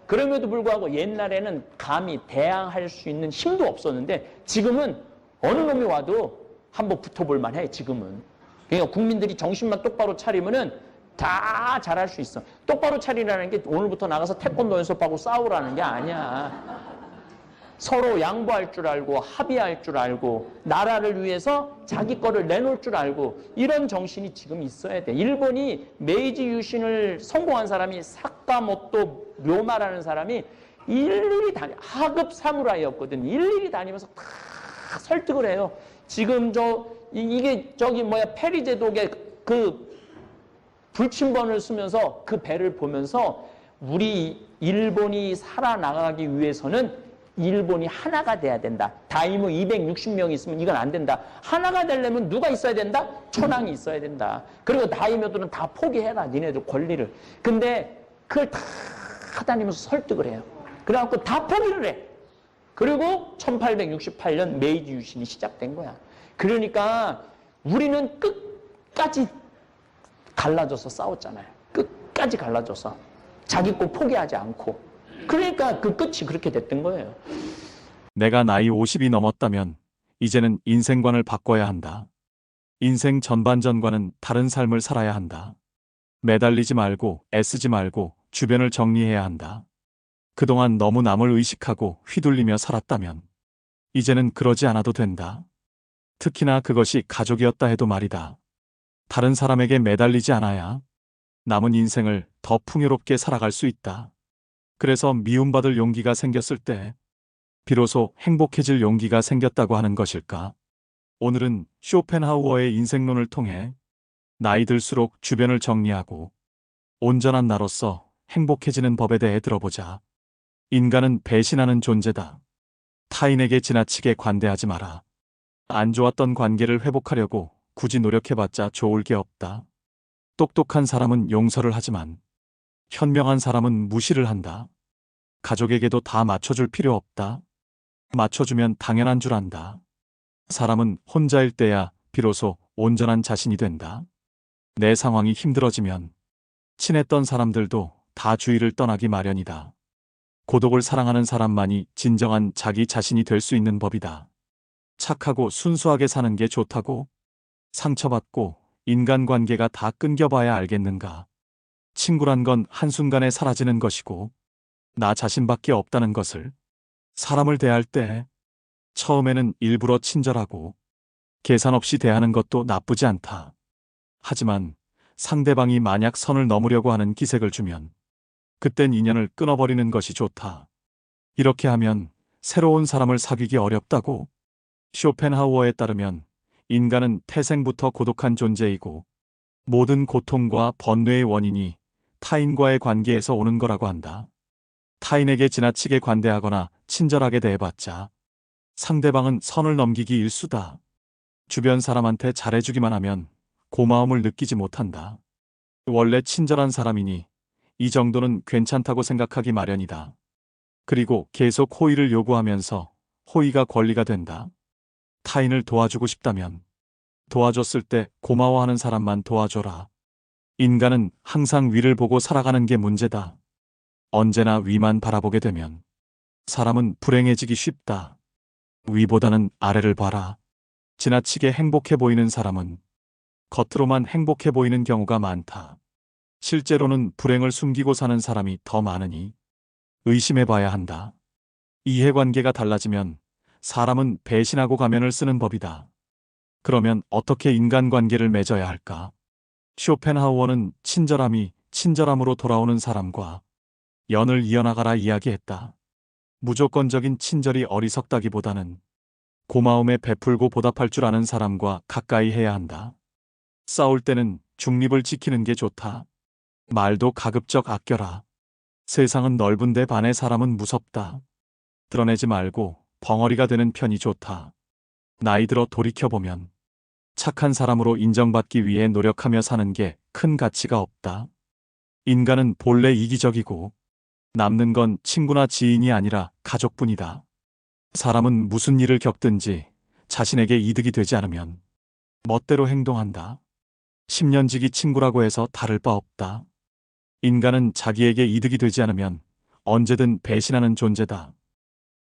그럼에도 불구하고 옛날에는 감히 대항할 수 있는 힘도 없었는데 지금은 어느 놈이 와도 한번 붙어볼 만해. 지금은. 그러니까 국민들이 정신만 똑바로 차리면은 다 잘할 수 있어. 똑바로 차리라는 게 오늘부터 나가서 태권도 연습하고 싸우라는 게 아니야. 서로 양보할 줄 알고 합의할 줄 알고 나라를 위해서 자기 거를 내놓을 줄 알고 이런 정신이 지금 있어야 돼. 일본이 메이지 유신을 성공한 사람이 사카모토 료마라는 사람이 일일이 하급 사무라이였거든. 일일이 다니면서 다 설득을 해요. 지금 이게 페리 제독의 그 불침번을 쓰면서 그 배를 보면서 우리 일본이 살아나가기 위해서는 일본이 하나가 돼야 된다. 다이무 260명이 있으면 이건 안 된다. 하나가 되려면 누가 있어야 된다? 천황이 있어야 된다. 그리고 다이무들은 다 포기해라. 니네들 권리를. 근데 그걸 다 다니면서 설득을 해요. 그래갖고 다 포기를 해. 그리고 1868년 메이지 유신이 시작된 거야. 그러니까 우리는 끝까지 갈라져서 싸웠잖아요. 끝까지 갈라져서. 자기 거 포기하지 않고. 그러니까 그 끝이 그렇게 됐던 거예요. 내가 나이 50이 넘었다면 이제는 인생관을 바꿔야 한다. 인생 전반전과는 다른 삶을 살아야 한다. 매달리지 말고 애쓰지 말고 주변을 정리해야 한다. 그동안 너무 남을 의식하고 휘둘리며 살았다면 이제는 그러지 않아도 된다. 특히나 그것이 가족이었다 해도 말이다. 다른 사람에게 매달리지 않아야 남은 인생을 더 풍요롭게 살아갈 수 있다. 그래서 미움받을 용기가 생겼을 때 비로소 행복해질 용기가 생겼다고 하는 것일까? 오늘은 쇼펜하우어의 인생론을 통해 나이 들수록 주변을 정리하고 온전한 나로서 행복해지는 법에 대해 들어보자. 인간은 배신하는 존재다. 타인에게 지나치게 관대하지 마라. 안 좋았던 관계를 회복하려고 굳이 노력해봤자 좋을 게 없다. 똑똑한 사람은 용서를 하지만 현명한 사람은 무시를 한다. 가족에게도 다 맞춰줄 필요 없다. 맞춰주면 당연한 줄 안다. 사람은 혼자일 때야 비로소 온전한 자신이 된다. 내 상황이 힘들어지면 친했던 사람들도 다 주위를 떠나기 마련이다. 고독을 사랑하는 사람만이 진정한 자기 자신이 될 수 있는 법이다. 착하고 순수하게 사는 게 좋다고? 상처받고 인간관계가 다 끊겨봐야 알겠는가? 친구란 건 한순간에 사라지는 것이고 나 자신밖에 없다는 것을. 사람을 대할 때 처음에는 일부러 친절하고 계산 없이 대하는 것도 나쁘지 않다. 하지만 상대방이 만약 선을 넘으려고 하는 기색을 주면 그땐 인연을 끊어버리는 것이 좋다. 이렇게 하면 새로운 사람을 사귀기 어렵다고. 쇼펜하우어에 따르면 인간은 태생부터 고독한 존재이고 모든 고통과 번뇌의 원인이 타인과의 관계에서 오는 거라고 한다. 타인에게 지나치게 관대하거나 친절하게 대해봤자 상대방은 선을 넘기기 일쑤다. 주변 사람한테 잘해주기만 하면 고마움을 느끼지 못한다. 원래 친절한 사람이니 이 정도는 괜찮다고 생각하기 마련이다. 그리고 계속 호의를 요구하면서 호의가 권리가 된다. 타인을 도와주고 싶다면 도와줬을 때 고마워하는 사람만 도와줘라. 인간은 항상 위를 보고 살아가는 게 문제다. 언제나 위만 바라보게 되면 사람은 불행해지기 쉽다. 위보다는 아래를 봐라. 지나치게 행복해 보이는 사람은 겉으로만 행복해 보이는 경우가 많다. 실제로는 불행을 숨기고 사는 사람이 더 많으니 의심해 봐야 한다. 이해관계가 달라지면 사람은 배신하고 가면을 쓰는 법이다. 그러면 어떻게 인간관계를 맺어야 할까? 쇼펜하우어는 친절함이 친절함으로 돌아오는 사람과 연을 이어나가라 이야기했다. 무조건적인 친절이 어리석다기보다는 고마움에 베풀고 보답할 줄 아는 사람과 가까이 해야 한다. 싸울 때는 중립을 지키는 게 좋다. 말도 가급적 아껴라. 세상은 넓은데 반의 사람은 무섭다. 드러내지 말고 벙어리가 되는 편이 좋다. 나이 들어 돌이켜보면 착한 사람으로 인정받기 위해 노력하며 사는 게 큰 가치가 없다. 인간은 본래 이기적이고 남는 건 친구나 지인이 아니라 가족뿐이다. 사람은 무슨 일을 겪든지 자신에게 이득이 되지 않으면 멋대로 행동한다. 10년지기 친구라고 해서 다를 바 없다. 인간은 자기에게 이득이 되지 않으면 언제든 배신하는 존재다.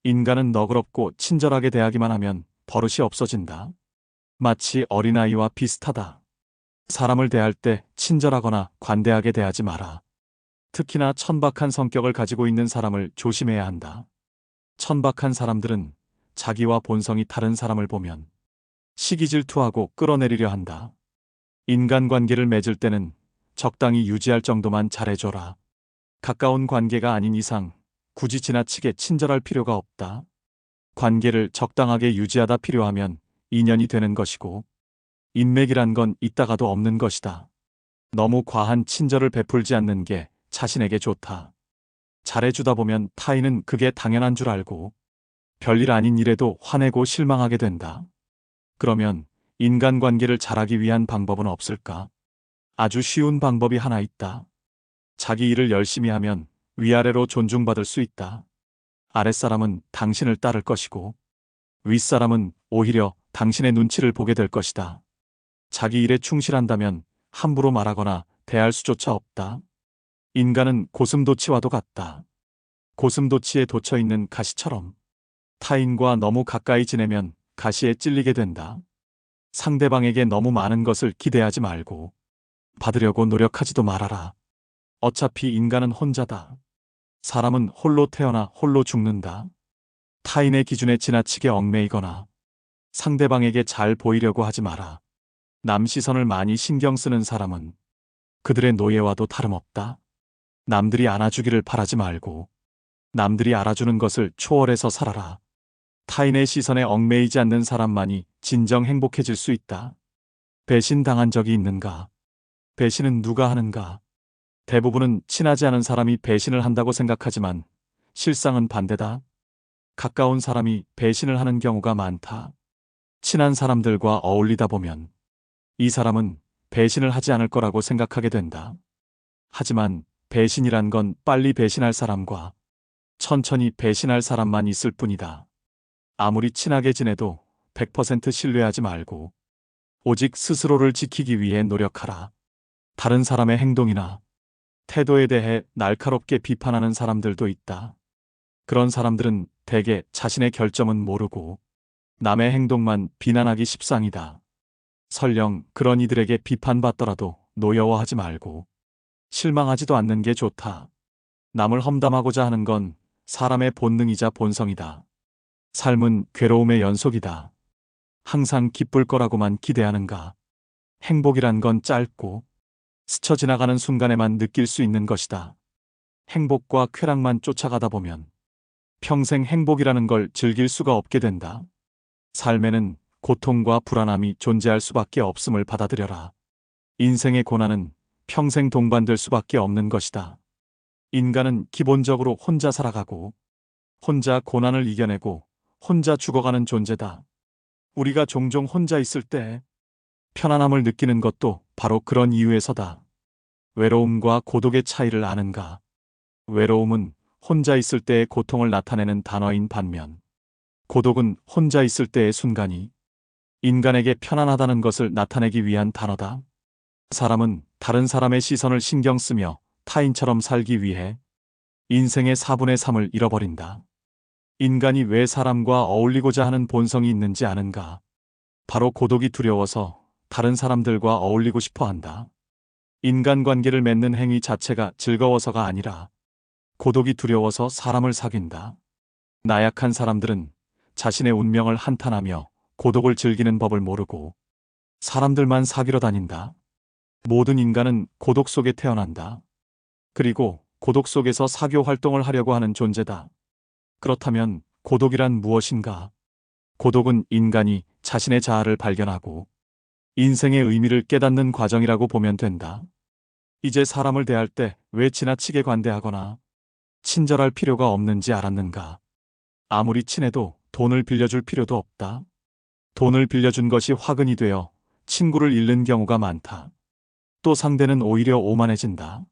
인간은 너그럽고 친절하게 대하기만 하면 버릇이 없어진다. 마치 어린아이와 비슷하다. 사람을 대할 때 친절하거나 관대하게 대하지 마라. 특히나 천박한 성격을 가지고 있는 사람을 조심해야 한다. 천박한 사람들은 자기와 본성이 다른 사람을 보면 시기 질투하고 끌어내리려 한다. 인간관계를 맺을 때는 적당히 유지할 정도만 잘해줘라. 가까운 관계가 아닌 이상 굳이 지나치게 친절할 필요가 없다. 관계를 적당하게 유지하다 필요하면 인연이 되는 것이고 인맥이란 건 있다가도 없는 것이다. 너무 과한 친절을 베풀지 않는 게 자신에게 좋다. 잘해주다 보면 타인은 그게 당연한 줄 알고 별일 아닌 일에도 화내고 실망하게 된다. 그러면 인간관계를 잘하기 위한 방법은 없을까? 아주 쉬운 방법이 하나 있다. 자기 일을 열심히 하면 위아래로 존중받을 수 있다. 아랫사람은 당신을 따를 것이고 윗사람은 오히려 당신의 눈치를 보게 될 것이다. 자기 일에 충실한다면 함부로 말하거나 대할 수조차 없다. 인간은 고슴도치와도 같다. 고슴도치에 돋쳐 있는 가시처럼 타인과 너무 가까이 지내면 가시에 찔리게 된다. 상대방에게 너무 많은 것을 기대하지 말고 받으려고 노력하지도 말아라. 어차피 인간은 혼자다. 사람은 홀로 태어나 홀로 죽는다. 타인의 기준에 지나치게 얽매이거나 상대방에게 잘 보이려고 하지 마라. 남 시선을 많이 신경 쓰는 사람은 그들의 노예와도 다름없다. 남들이 안아주기를 바라지 말고 남들이 알아주는 것을 초월해서 살아라. 타인의 시선에 얽매이지 않는 사람만이 진정 행복해질 수 있다. 배신당한 적이 있는가? 배신은 누가 하는가? 대부분은 친하지 않은 사람이 배신을 한다고 생각하지만 실상은 반대다. 가까운 사람이 배신을 하는 경우가 많다. 친한 사람들과 어울리다 보면 이 사람은 배신을 하지 않을 거라고 생각하게 된다. 하지만 배신이란 건 빨리 배신할 사람과 천천히 배신할 사람만 있을 뿐이다. 아무리 친하게 지내도 100% 신뢰하지 말고 오직 스스로를 지키기 위해 노력하라. 다른 사람의 행동이나 태도에 대해 날카롭게 비판하는 사람들도 있다. 그런 사람들은 대개 자신의 결점은 모르고 남의 행동만 비난하기 십상이다. 설령 그런 이들에게 비판받더라도 노여워하지 말고 실망하지도 않는 게 좋다. 남을 험담하고자 하는 건 사람의 본능이자 본성이다. 삶은 괴로움의 연속이다. 항상 기쁠 거라고만 기대하는가? 행복이란 건 짧고 스쳐 지나가는 순간에만 느낄 수 있는 것이다. 행복과 쾌락만 쫓아가다 보면 평생 행복이라는 걸 즐길 수가 없게 된다. 삶에는 고통과 불안함이 존재할 수밖에 없음을 받아들여라. 인생의 고난은 평생 동반될 수밖에 없는 것이다. 인간은 기본적으로 혼자 살아가고 혼자 고난을 이겨내고 혼자 죽어가는 존재다. 우리가 종종 혼자 있을 때 편안함을 느끼는 것도 바로 그런 이유에서다. 외로움과 고독의 차이를 아는가? 외로움은 혼자 있을 때의 고통을 나타내는 단어인 반면 고독은 혼자 있을 때의 순간이 인간에게 편안하다는 것을 나타내기 위한 단어다. 사람은 다른 사람의 시선을 신경 쓰며 타인처럼 살기 위해 인생의 4분의 3을 잃어버린다. 인간이 왜 사람과 어울리고자 하는 본성이 있는지 아는가? 바로 고독이 두려워서 다른 사람들과 어울리고 싶어 한다. 인간관계를 맺는 행위 자체가 즐거워서가 아니라 고독이 두려워서 사람을 사귄다. 나약한 사람들은 자신의 운명을 한탄하며 고독을 즐기는 법을 모르고 사람들만 사귀러 다닌다. 모든 인간은 고독 속에 태어난다. 그리고 고독 속에서 사교 활동을 하려고 하는 존재다. 그렇다면 고독이란 무엇인가? 고독은 인간이 자신의 자아를 발견하고 인생의 의미를 깨닫는 과정이라고 보면 된다. 이제 사람을 대할 때 왜 지나치게 관대하거나 친절할 필요가 없는지 알았는가? 아무리 친해도 돈을 빌려줄 필요도 없다. 돈을 빌려준 것이 화근이 되어 친구를 잃는 경우가 많다. 또 상대는 오히려 오만해진다.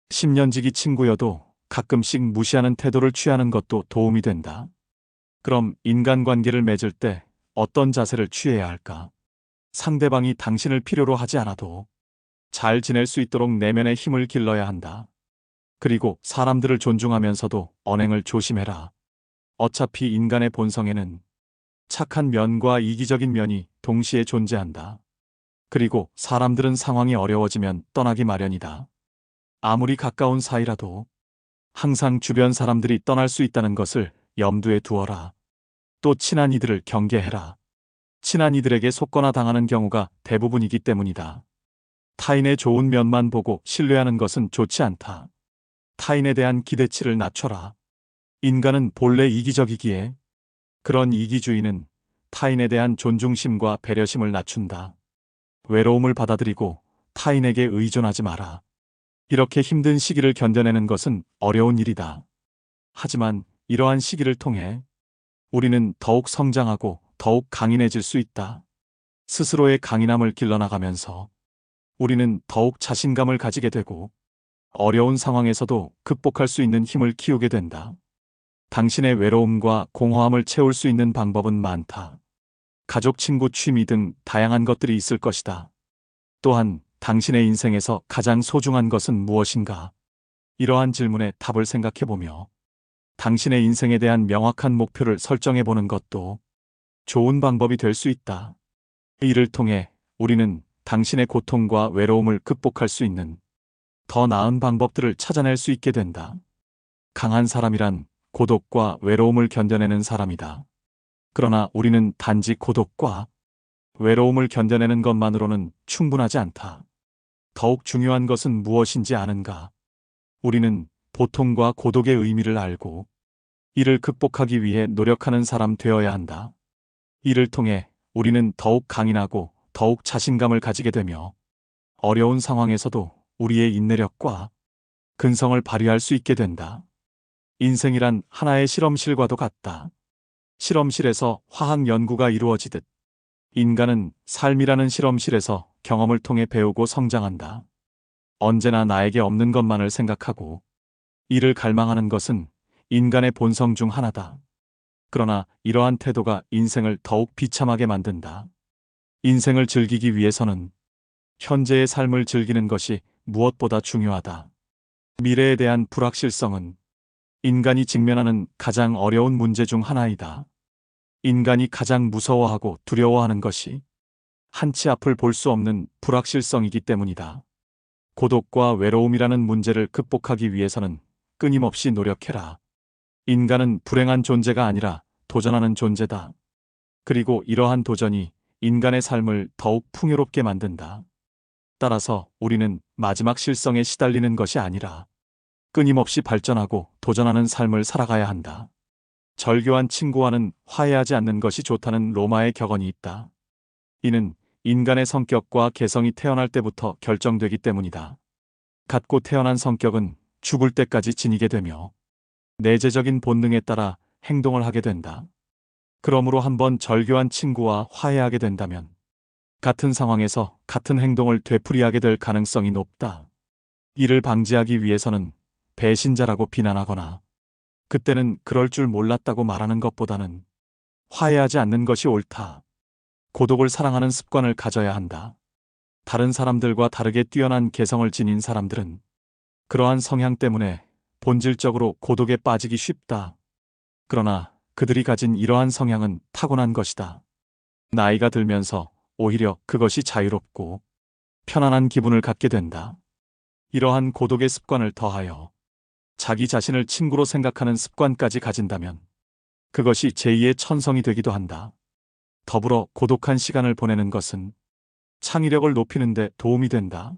10년지기 친구여도 가끔씩 무시하는 태도를 취하는 것도 도움이 된다. 그럼 인간관계를 맺을 때 어떤 자세를 취해야 할까? 상대방이 당신을 필요로 하지 않아도 잘 지낼 수 있도록 내면의 힘을 길러야 한다. 그리고 사람들을 존중하면서도 언행을 조심해라. 어차피 인간의 본성에는 착한 면과 이기적인 면이 동시에 존재한다. 그리고 사람들은 상황이 어려워지면 떠나기 마련이다. 아무리 가까운 사이라도 항상 주변 사람들이 떠날 수 있다는 것을 염두에 두어라. 또 친한 이들을 경계해라. 친한 이들에게 속거나 당하는 경우가 대부분이기 때문이다. 타인의 좋은 면만 보고 신뢰하는 것은 좋지 않다. 타인에 대한 기대치를 낮춰라. 인간은 본래 이기적이기에 그런 이기주의는 타인에 대한 존중심과 배려심을 낮춘다. 외로움을 받아들이고 타인에게 의존하지 마라. 이렇게 힘든 시기를 견뎌내는 것은 어려운 일이다. 하지만 이러한 시기를 통해 우리는 더욱 성장하고 더욱 강인해질 수 있다. 스스로의 강인함을 길러나가면서 우리는 더욱 자신감을 가지게 되고 어려운 상황에서도 극복할 수 있는 힘을 키우게 된다. 당신의 외로움과 공허함을 채울 수 있는 방법은 많다. 가족, 친구, 취미 등 다양한 것들이 있을 것이다. 또한 당신의 인생에서 가장 소중한 것은 무엇인가? 이러한 질문에 답을 생각해보며 당신의 인생에 대한 명확한 목표를 설정해보는 것도 좋은 방법이 될 수 있다. 이를 통해 우리는 당신의 고통과 외로움을 극복할 수 있는 더 나은 방법들을 찾아낼 수 있게 된다. 강한 사람이란 고독과 외로움을 견뎌내는 사람이다. 그러나 우리는 단지 고독과 외로움을 견뎌내는 것만으로는 충분하지 않다. 더욱 중요한 것은 무엇인지 아는가? 우리는 고통과 고독의 의미를 알고 이를 극복하기 위해 노력하는 사람 되어야 한다. 이를 통해 우리는 더욱 강인하고 더욱 자신감을 가지게 되며 어려운 상황에서도 우리의 인내력과 근성을 발휘할 수 있게 된다. 인생이란 하나의 실험실과도 같다. 실험실에서 화학 연구가 이루어지듯 인간은 삶이라는 실험실에서 경험을 통해 배우고 성장한다. 언제나 나에게 없는 것만을 생각하고 이를 갈망하는 것은 인간의 본성 중 하나다. 그러나 이러한 태도가 인생을 더욱 비참하게 만든다. 인생을 즐기기 위해서는 현재의 삶을 즐기는 것이 무엇보다 중요하다. 미래에 대한 불확실성은 인간이 직면하는 가장 어려운 문제 중 하나이다. 인간이 가장 무서워하고 두려워하는 것이 한치 앞을 볼 수 없는 불확실성이기 때문이다. 고독과 외로움이라는 문제를 극복하기 위해서는 끊임없이 노력해라. 인간은 불행한 존재가 아니라 도전하는 존재다. 그리고 이러한 도전이 인간의 삶을 더욱 풍요롭게 만든다. 따라서 우리는 마지막 실성에 시달리는 것이 아니라 끊임없이 발전하고 도전하는 삶을 살아가야 한다. 절교한 친구와는 화해하지 않는 것이 좋다는 로마의 격언이 있다. 이는 인간의 성격과 개성이 태어날 때부터 결정되기 때문이다. 갖고 태어난 성격은 죽을 때까지 지니게 되며 내재적인 본능에 따라 행동을 하게 된다. 그러므로 한번 절교한 친구와 화해하게 된다면 같은 상황에서 같은 행동을 되풀이하게 될 가능성이 높다. 이를 방지하기 위해서는 배신자라고 비난하거나 그때는 그럴 줄 몰랐다고 말하는 것보다는 화해하지 않는 것이 옳다. 고독을 사랑하는 습관을 가져야 한다. 다른 사람들과 다르게 뛰어난 개성을 지닌 사람들은 그러한 성향 때문에 본질적으로 고독에 빠지기 쉽다. 그러나 그들이 가진 이러한 성향은 타고난 것이다. 나이가 들면서 오히려 그것이 자유롭고 편안한 기분을 갖게 된다. 이러한 고독의 습관을 더하여 자기 자신을 친구로 생각하는 습관까지 가진다면 그것이 제2의 천성이 되기도 한다. 더불어 고독한 시간을 보내는 것은 창의력을 높이는 데 도움이 된다.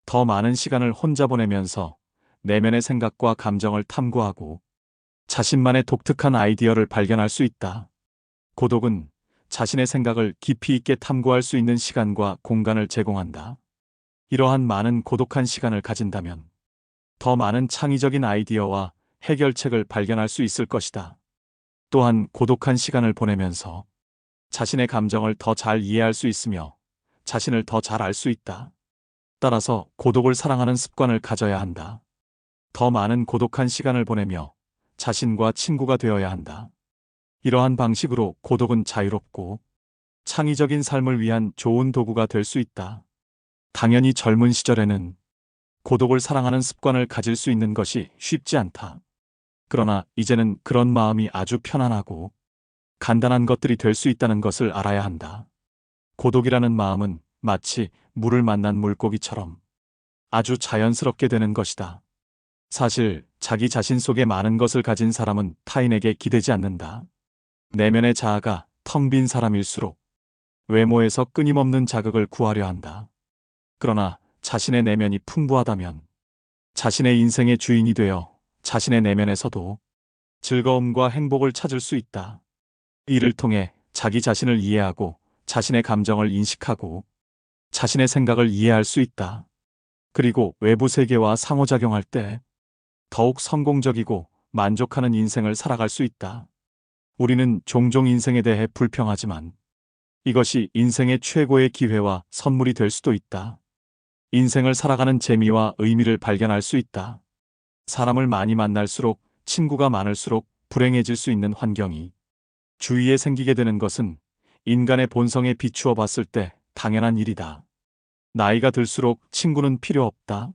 더 많은 시간을 혼자 보내면서 내면의 생각과 감정을 탐구하고 자신만의 독특한 아이디어를 발견할 수 있다. 고독은 자신의 생각을 깊이 있게 탐구할 수 있는 시간과 공간을 제공한다. 이러한 많은 고독한 시간을 가진다면 더 많은 창의적인 아이디어와 해결책을 발견할 수 있을 것이다. 또한 고독한 시간을 보내면서 자신의 감정을 더 잘 이해할 수 있으며 자신을 더 잘 알 수 있다. 따라서 고독을 사랑하는 습관을 가져야 한다. 더 많은 고독한 시간을 보내며 자신과 친구가 되어야 한다. 이러한 방식으로 고독은 자유롭고 창의적인 삶을 위한 좋은 도구가 될 수 있다. 당연히 젊은 시절에는 고독을 사랑하는 습관을 가질 수 있는 것이 쉽지 않다. 그러나 이제는 그런 마음이 아주 편안하고 간단한 것들이 될 수 있다는 것을 알아야 한다. 고독이라는 마음은 마치 물을 만난 물고기처럼 아주 자연스럽게 되는 것이다. 사실 자기 자신 속에 많은 것을 가진 사람은 타인에게 기대지 않는다. 내면의 자아가 텅 빈 사람일수록 외모에서 끊임없는 자극을 구하려 한다. 그러나 자신의 내면이 풍부하다면 자신의 인생의 주인이 되어 자신의 내면에서도 즐거움과 행복을 찾을 수 있다. 이를 통해 자기 자신을 이해하고 자신의 감정을 인식하고 자신의 생각을 이해할 수 있다. 그리고 외부 세계와 상호작용할 때 더욱 성공적이고 만족하는 인생을 살아갈 수 있다. 우리는 종종 인생에 대해 불평하지만 이것이 인생의 최고의 기회와 선물이 될 수도 있다. 인생을 살아가는 재미와 의미를 발견할 수 있다. 사람을 많이 만날수록 친구가 많을수록 불행해질 수 있는 환경이 주위에 생기게 되는 것은 인간의 본성에 비추어 봤을 때 당연한 일이다. 나이가 들수록 친구는 필요 없다.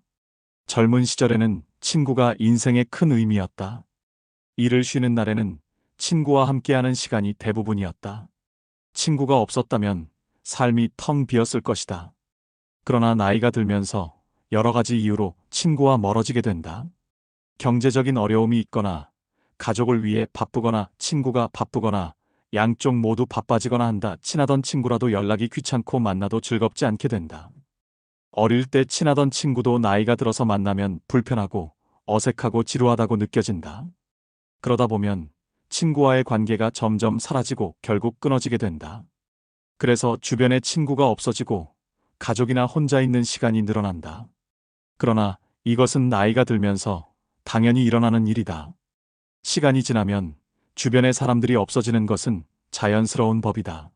젊은 시절에는 친구가 인생의 큰 의미였다. 일을 쉬는 날에는 친구와 함께하는 시간이 대부분이었다. 친구가 없었다면 삶이 텅 비었을 것이다. 그러나 나이가 들면서 여러 가지 이유로 친구와 멀어지게 된다. 경제적인 어려움이 있거나 가족을 위해 바쁘거나 친구가 바쁘거나 양쪽 모두 바빠지거나 한다. 친하던 친구라도 연락이 귀찮고 만나도 즐겁지 않게 된다. 어릴 때 친하던 친구도 나이가 들어서 만나면 불편하고 어색하고 지루하다고 느껴진다. 그러다 보면 친구와의 관계가 점점 사라지고 결국 끊어지게 된다. 그래서 주변에 친구가 없어지고 가족이나 혼자 있는 시간이 늘어난다. 그러나 이것은 나이가 들면서 당연히 일어나는 일이다. 시간이 지나면 주변의 사람들이 없어지는 것은 자연스러운 법이다.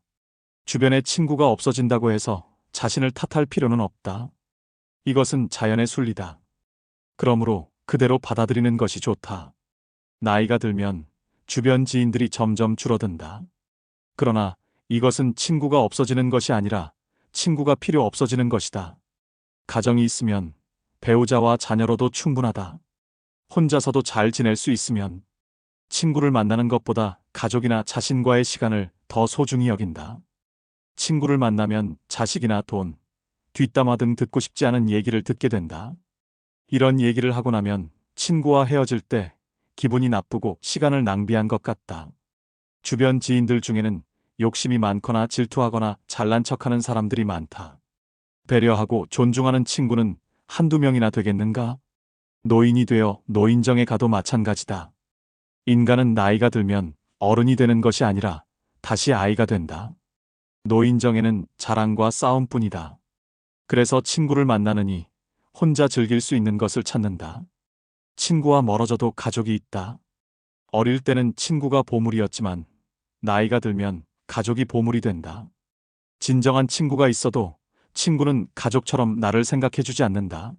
주변에 친구가 없어진다고 해서 자신을 탓할 필요는 없다. 이것은 자연의 순리다. 그러므로 그대로 받아들이는 것이 좋다. 나이가 들면 주변 지인들이 점점 줄어든다. 그러나 이것은 친구가 없어지는 것이 아니라 친구가 필요 없어지는 것이다. 가정이 있으면 배우자와 자녀로도 충분하다. 혼자서도 잘 지낼 수 있으면 친구를 만나는 것보다 가족이나 자신과의 시간을 더 소중히 여긴다. 친구를 만나면 자식이나 돈, 뒷담화 등 듣고 싶지 않은 얘기를 듣게 된다. 이런 얘기를 하고 나면 친구와 헤어질 때 기분이 나쁘고 시간을 낭비한 것 같다. 주변 지인들 중에는 욕심이 많거나 질투하거나 잘난 척하는 사람들이 많다. 배려하고 존중하는 친구는 한두 명이나 되겠는가? 노인이 되어 노인정에 가도 마찬가지다. 인간은 나이가 들면 어른이 되는 것이 아니라 다시 아이가 된다. 노인정에는 자랑과 싸움뿐이다. 그래서 친구를 만나느니 혼자 즐길 수 있는 것을 찾는다. 친구와 멀어져도 가족이 있다. 어릴 때는 친구가 보물이었지만 나이가 들면 가족이 보물이 된다. 진정한 친구가 있어도 친구는 가족처럼 나를 생각해주지 않는다.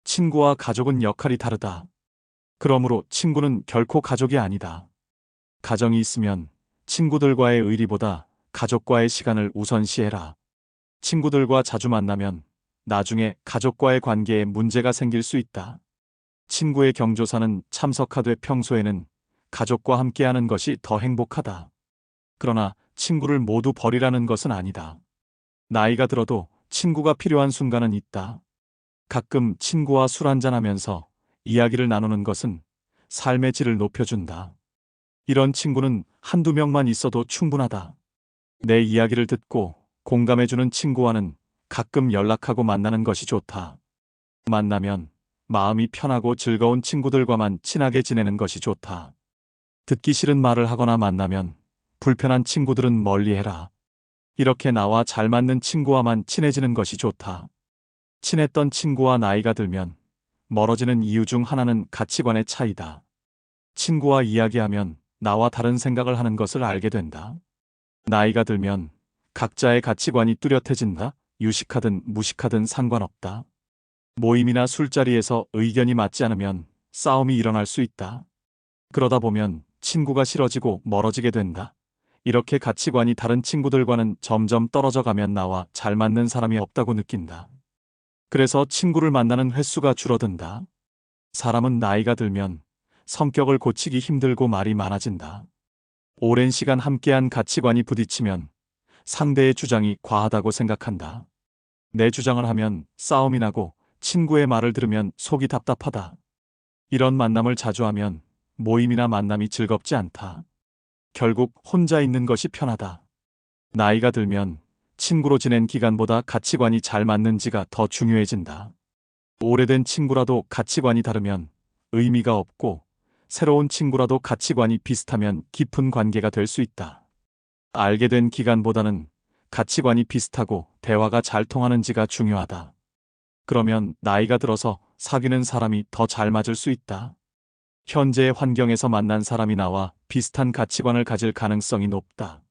친구와 가족은 역할이 다르다. 그러므로 친구는 결코 가족이 아니다. 가정이 있으면 친구들과의 의리보다 가족과의 시간을 우선시해라. 친구들과 자주 만나면 나중에 가족과의 관계에 문제가 생길 수 있다. 친구의 경조사는 참석하되 평소에는 가족과 함께하는 것이 더 행복하다. 그러나 친구를 모두 버리라는 것은 아니다. 나이가 들어도 친구가 필요한 순간은 있다. 가끔 친구와 술 한잔하면서 이야기를 나누는 것은 삶의 질을 높여준다. 이런 친구는 한두 명만 있어도 충분하다. 내 이야기를 듣고 공감해주는 친구와는 가끔 연락하고 만나는 것이 좋다. 만나면 마음이 편하고 즐거운 친구들과만 친하게 지내는 것이 좋다. 듣기 싫은 말을 하거나 만나면 불편한 친구들은 멀리해라. 이렇게 나와 잘 맞는 친구와만 친해지는 것이 좋다. 친했던 친구와 나이가 들면 멀어지는 이유 중 하나는 가치관의 차이다. 친구와 이야기하면 나와 다른 생각을 하는 것을 알게 된다. 나이가 들면 각자의 가치관이 뚜렷해진다. 유식하든 무식하든 상관없다. 모임이나 술자리에서 의견이 맞지 않으면 싸움이 일어날 수 있다. 그러다 보면 친구가 싫어지고 멀어지게 된다. 이렇게 가치관이 다른 친구들과는 점점 떨어져 가면 나와 잘 맞는 사람이 없다고 느낀다. 그래서 친구를 만나는 횟수가 줄어든다. 사람은 나이가 들면 성격을 고치기 힘들고 말이 많아진다. 오랜 시간 함께한 가치관이 부딪히면 상대의 주장이 과하다고 생각한다. 내 주장을 하면 싸움이 나고 친구의 말을 들으면 속이 답답하다. 이런 만남을 자주 하면 모임이나 만남이 즐겁지 않다. 결국 혼자 있는 것이 편하다. 나이가 들면 친구로 지낸 기간보다 가치관이 잘 맞는지가 더 중요해진다. 오래된 친구라도 가치관이 다르면 의미가 없고 새로운 친구라도 가치관이 비슷하면 깊은 관계가 될 수 있다. 알게 된 기간보다는 가치관이 비슷하고 대화가 잘 통하는지가 중요하다. 그러면 나이가 들어서 사귀는 사람이 더 잘 맞을 수 있다. 현재의 환경에서 만난 사람이 나와 비슷한 가치관을 가질 가능성이 높다.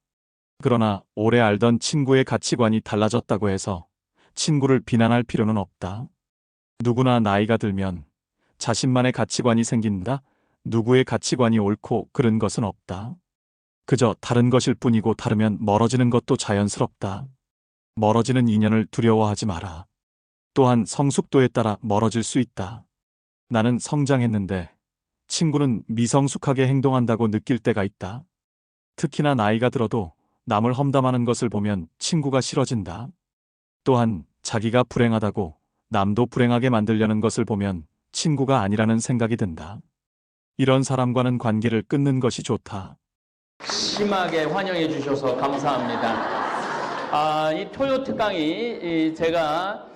그러나 오래 알던 친구의 가치관이 달라졌다고 해서 친구를 비난할 필요는 없다. 누구나 나이가 들면 자신만의 가치관이 생긴다. 누구의 가치관이 옳고 그른 것은 없다. 그저 다른 것일 뿐이고 다르면 멀어지는 것도 자연스럽다. 멀어지는 인연을 두려워하지 마라. 또한 성숙도에 따라 멀어질 수 있다. 나는 성장했는데 친구는 미성숙하게 행동한다고 느낄 때가 있다. 특히나 나이가 들어도 남을 험담하는 것을 보면 친구가 싫어진다. 또한 자기가 불행하다고 남도 불행하게 만들려는 것을 보면 친구가 아니라는 생각이 든다. 이런 사람과는 관계를 끊는 것이 좋다. 심하게 환영해 주셔서 감사합니다. 이 토요 특강이 제가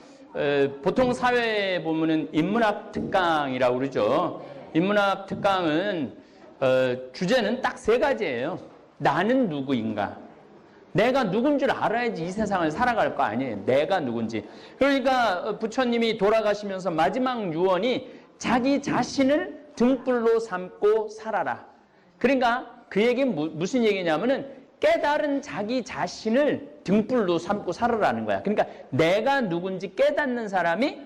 보통 사회에 보면은 인문학 특강이라고 그러죠. 인문학 특강은 주제는 딱 세 가지예요. 나는 누구인가? 내가 누군 줄 알아야지 이 세상을 살아갈 거 아니에요. 내가 누군지. 그러니까 부처님이 돌아가시면서 마지막 유언이 자기 자신을 등불로 삼고 살아라. 그러니까 그 얘기는 무슨 얘기냐면은 깨달은 자기 자신을 등불로 삼고 살아라는 거야. 그러니까 내가 누군지 깨닫는 사람이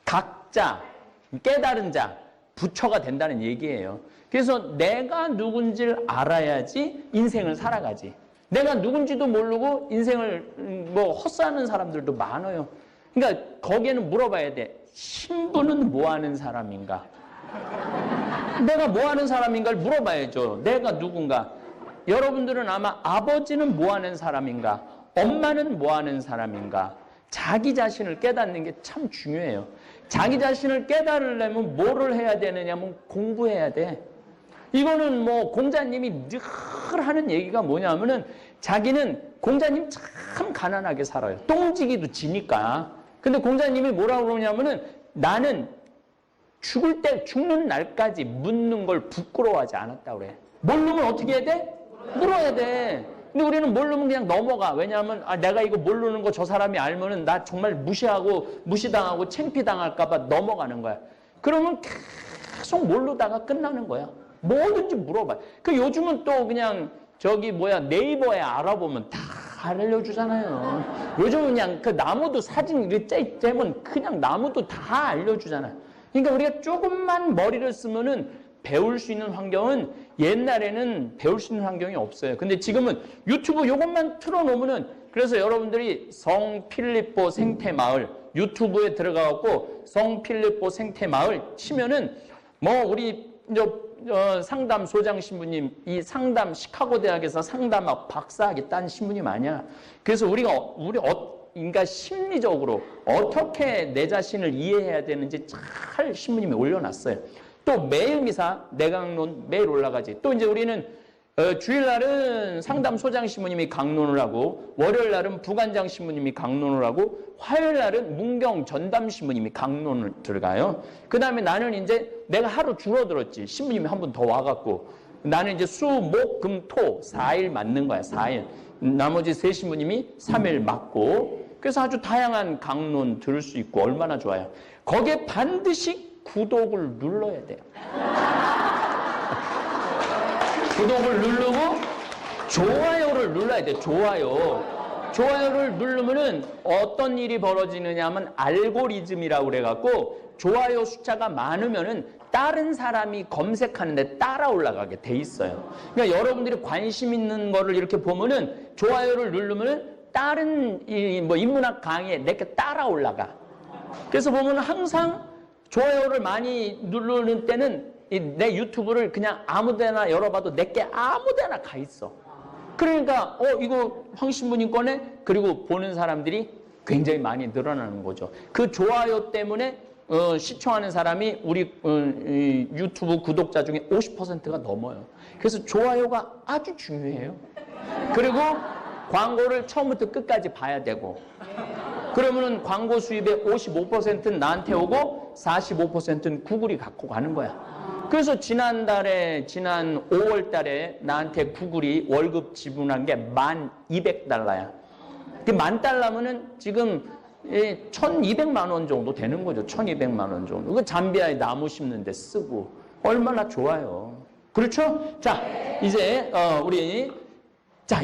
각자, 깨달은 자, 부처가 된다는 얘기예요. 그래서 내가 누군지를 알아야지 인생을 살아가지. 내가 누군지도 모르고 인생을 헛사는 사람들도 많아요. 그러니까 거기에는 물어봐야 돼. 신부는 뭐 하는 사람인가? 내가 뭐 하는 사람인가를 물어봐야죠. 내가 누군가. 여러분들은 아마 아버지는 뭐 하는 사람인가? 엄마는 뭐 하는 사람인가? 자기 자신을 깨닫는 게 참 중요해요. 자기 자신을 깨달으려면 뭐를 해야 되느냐면 공부해야 돼. 이거는 공자님이 늘 하는 얘기가 뭐냐면은 자기는 공자님 참 가난하게 살아요. 똥지기도 지니까. 근데 공자님이 뭐라고 그러냐면은 나는 죽는 날까지 묻는 걸 부끄러워하지 않았다고 그래. 모르면 어떻게 해야 돼? 물어야 돼. 근데 우리는 모르면 그냥 넘어가. 왜냐하면 내가 이거 모르는 거 저 사람이 알면은 나 정말 무시당하고 창피당할까 봐 넘어가는 거야. 그러면 계속 모르다가 끝나는 거야. 뭐든지 물어봐. 요즘은 또 그냥 네이버에 알아보면 다 알려주잖아요. 요즘은 그냥 나무도 사진 이렇게 째면 그냥 나무도 다 알려주잖아요. 그러니까 우리가 조금만 머리를 쓰면은 배울 수 있는 환경은 옛날에는 배울 수 있는 환경이 없어요. 근데 지금은 유튜브 요것만 틀어놓으면은 그래서 여러분들이 성필리포 생태마을 유튜브에 들어가갖고 성필리포 생태마을 치면은 우리 상담 소장 신부님 이 상담 시카고 대학에서 상담학 박사학위 딴 신부님 아니야. 그래서 그러니까 심리적으로 어떻게 내 자신을 이해해야 되는지 잘 신부님이 올려놨어요. 또 매일 미사 내강론 매일 올라가지. 또 이제 우리는 주일날은 상담 소장 신부님이 강론을 하고 월요일날은 부관장 신부님이 강론을 하고 화요일날은 문경 전담 신부님이 강론을 들어가요. 그 다음에 나는 이제 내가 하루 줄어들었지. 신부님이 한 번 더 와갖고 나는 이제 수, 목, 금, 토 4일 맞는 거야. 4일. 나머지 세 신부님이 3일 맞고 그래서 아주 다양한 강론 들을 수 있고 얼마나 좋아요. 거기에 반드시 구독을 눌러야 돼요. 구독을 누르고 좋아요를 눌러야 돼요. 좋아요를 누르면은 어떤 일이 벌어지느냐 하면 알고리즘이라고 그래갖고 좋아요 숫자가 많으면은 다른 사람이 검색하는데 따라 올라가게 돼 있어요. 그러니까 여러분들이 관심 있는 거를 이렇게 보면은 좋아요를 누르면은 다른 뭐 인문학 강의에 내게 따라 올라가. 그래서 보면 항상 좋아요를 많이 누르는 때는 내 유튜브를 그냥 아무데나 열어봐도 내게 아무데나 가 있어. 그러니까 이거 황신부님 거네? 그리고 보는 사람들이 굉장히 많이 늘어나는 거죠. 그 좋아요 때문에 시청하는 사람이 우리 유튜브 구독자 중에 50%가 넘어요. 그래서 좋아요가 아주 중요해요. 그리고 광고를 처음부터 끝까지 봐야 되고, 그러면은 광고 수입의 55%는 나한테 오고 45%는 구글이 갖고 가는 거야. 그래서 지난 5월 달에 나한테 구글이 월급 지불한 게 $1200야. 그 $10,000면은 지금 1,200만 원 정도 되는 거죠. 1,200만 원 정도. 그 잠비아에 나무 심는데 쓰고 얼마나 좋아요. 그렇죠? 자, 이제 우리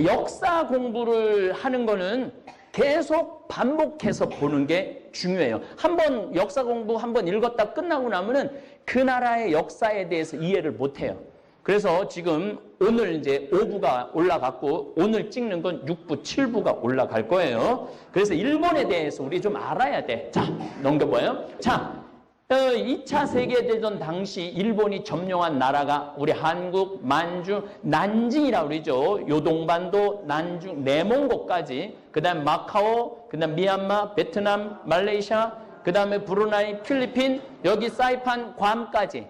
역사 공부를 하는 거는 계속 반복해서 보는 게 중요해요. 한번 역사 공부 한번 읽었다 끝나고 나면은 그 나라의 역사에 대해서 이해를 못 해요. 그래서 지금 오늘 이제 5부가 올라갔고 오늘 찍는 건 6부, 7부가 올라갈 거예요. 그래서 일본에 대해서 우리 좀 알아야 돼. 자, 넘겨봐요. 자, 2차 세계대전 당시 일본이 점령한 나라가 우리 한국, 만주, 난징이라고 그러죠. 요동반도, 난중, 내몽고까지, 그 다음 마카오, 그 다음 미얀마, 베트남, 말레이시아, 그 다음에 브루나이, 필리핀, 여기 사이판, 괌까지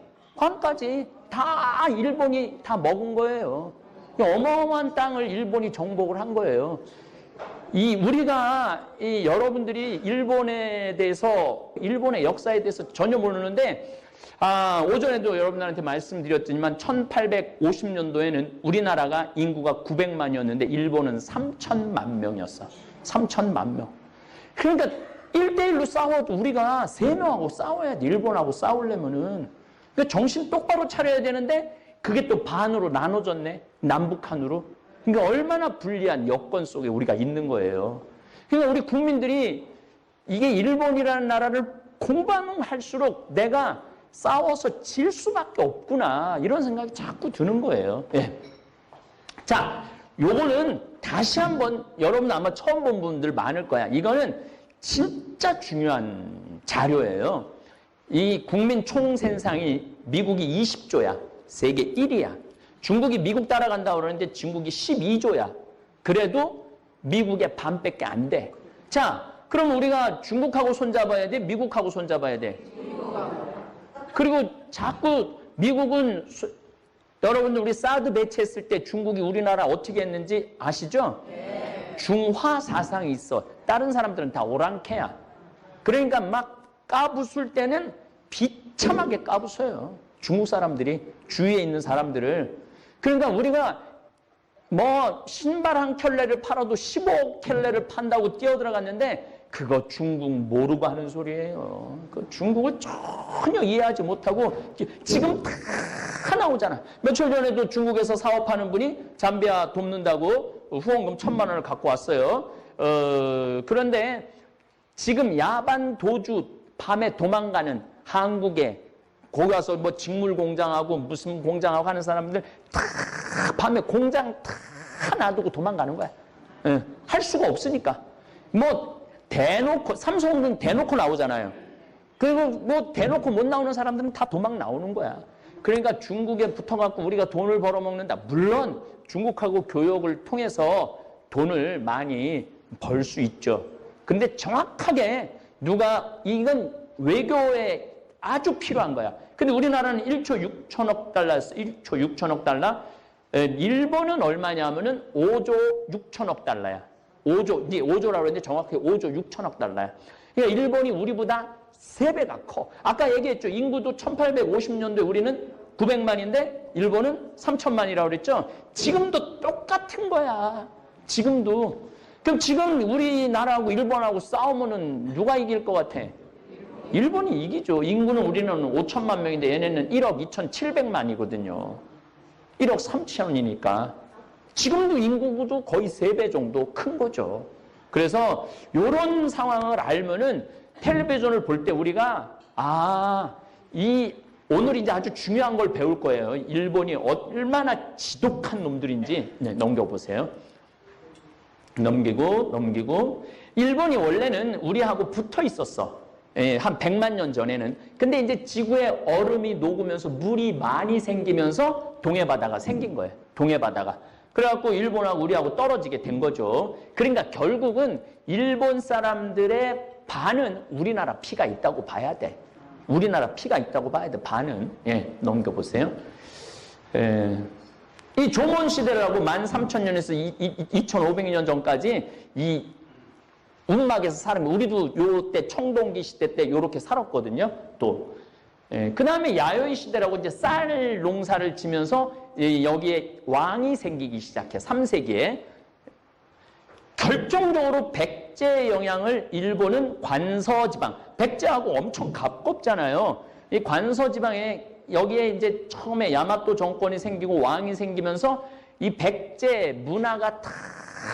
다 일본이 다 먹은 거예요. 어마어마한 땅을 일본이 정복을 한 거예요. 우리가 여러분들이 일본에 대해서, 일본의 역사에 대해서 전혀 모르는데, 오전에도 여러분들한테 말씀드렸지만 1850년도에는 우리나라가 인구가 900만이었는데 일본은 3천만 명이었어. 3천만 명. 그러니까 1대1로 싸워도 우리가 3명하고 싸워야 돼. 일본하고 싸우려면은. 그러니까 정신 똑바로 차려야 되는데 그게 또 반으로 나눠졌네. 남북한으로. 그러니까 얼마나 불리한 여건 속에 우리가 있는 거예요. 그러니까 우리 국민들이 이게 일본이라는 나라를 공부하면 할수록 내가 싸워서 질 수밖에 없구나 이런 생각이 자꾸 드는 거예요. 예. 자, 요거는 다시 한번 여러분 아마 처음 본 분들 많을 거야. 이거는 진짜 중요한 자료예요. 이 국민 총생산이 미국이 20조야. 세계 1위야. 중국이 미국 따라간다고 그러는데 중국이 12조야. 그래도 미국의 반밖에 안 돼. 자, 그럼 우리가 중국하고 손잡아야 돼? 미국하고 손잡아야 돼? 그리고 자꾸 미국은 여러분들 우리 사드 배치했을 때 중국이 우리나라 어떻게 했는지 아시죠? 중화 사상이 있어. 다른 사람들은 다 오랑캐야. 그러니까 막 까부술 때는 비참하게 까부서요. 중국 사람들이 주위에 있는 사람들을. 그러니까 우리가 뭐 신발 한 켤레를 팔아도 15켤레를 판다고 뛰어들어갔는데 그거 중국 모르고 하는 소리예요. 그 중국을 전혀 이해하지 못하고 지금 다 나오잖아. 며칠 전에도 중국에서 사업하는 분이 잠비아 돕는다고 후원금 1,000만 원을 갖고 왔어요. 그런데 지금 야반 도주 밤에 도망가는 한국에 거기 가서 뭐 직물 공장하고 무슨 공장하고 하는 사람들 다 밤에 공장 다 놔두고 도망가는 거야. 예, 할 수가 없으니까. 뭐 대놓고 삼성은 대놓고 나오잖아요. 그리고 뭐 대놓고 못 나오는 사람들은 다 도망 나오는 거야. 그러니까 중국에 붙어갖고 우리가 돈을 벌어먹는다. 물론 중국하고 교역을 통해서 돈을 많이 벌 수 있죠. 근데 정확하게 이건 외교에 아주 필요한 거야. 근데 우리나라는 1조 6천억 달러였어. 1조 6천억 달러. 일본은 얼마냐면은 5조 6천억 달러야. 5조라고 했는데 정확히 5조 6천억 달러야. 그러니까 일본이 우리보다 3배가 커. 아까 얘기했죠. 인구도 1850년도에 우리는 900만인데 일본은 3천만이라고 그랬죠. 지금도 똑같은 거야. 지금도. 그럼 지금 우리나라하고 일본하고 싸우면은 누가 이길 것 같아? 일본이 이기죠. 인구는 우리는 5천만 명인데 얘네는 1억 2,700만이거든요. 1억 3천이니까. 지금도 인구도 거의 3배 정도 큰 거죠. 그래서 이런 상황을 알면은 텔레비전을 볼 때 우리가 오늘 이제 아주 중요한 걸 배울 거예요. 일본이 얼마나 지독한 놈들인지. 네, 넘겨보세요. 넘기고. 일본이 원래는 우리하고 붙어 있었어. 예, 한 100만 년 전에는. 근데 이제 지구에 얼음이 녹으면서 물이 많이 생기면서 동해바다가 생긴 거예요. 동해바다가. 그래갖고 일본하고 우리하고 떨어지게 된 거죠. 그러니까 결국은 일본 사람들의 반은 우리나라 피가 있다고 봐야 돼. 우리나라 피가 있다고 봐야 돼. 반은. 예, 넘겨보세요. 이 조몬시대라고 13,000년에서 2,500년 전까지 이 운막에서 사람이, 우리도 요때 청동기 시대 때 요렇게 살았거든요. 또. 그 다음에 야요이 시대라고 이제 쌀 농사를 지면서 여기에 왕이 생기기 시작해. 3세기에. 결정적으로 백제의 영향을 일본은 관서지방, 백제하고 엄청 가깝잖아요. 이 관서지방에 여기에 이제 처음에 야마토 정권이 생기고 왕이 생기면서 이 백제 문화가 다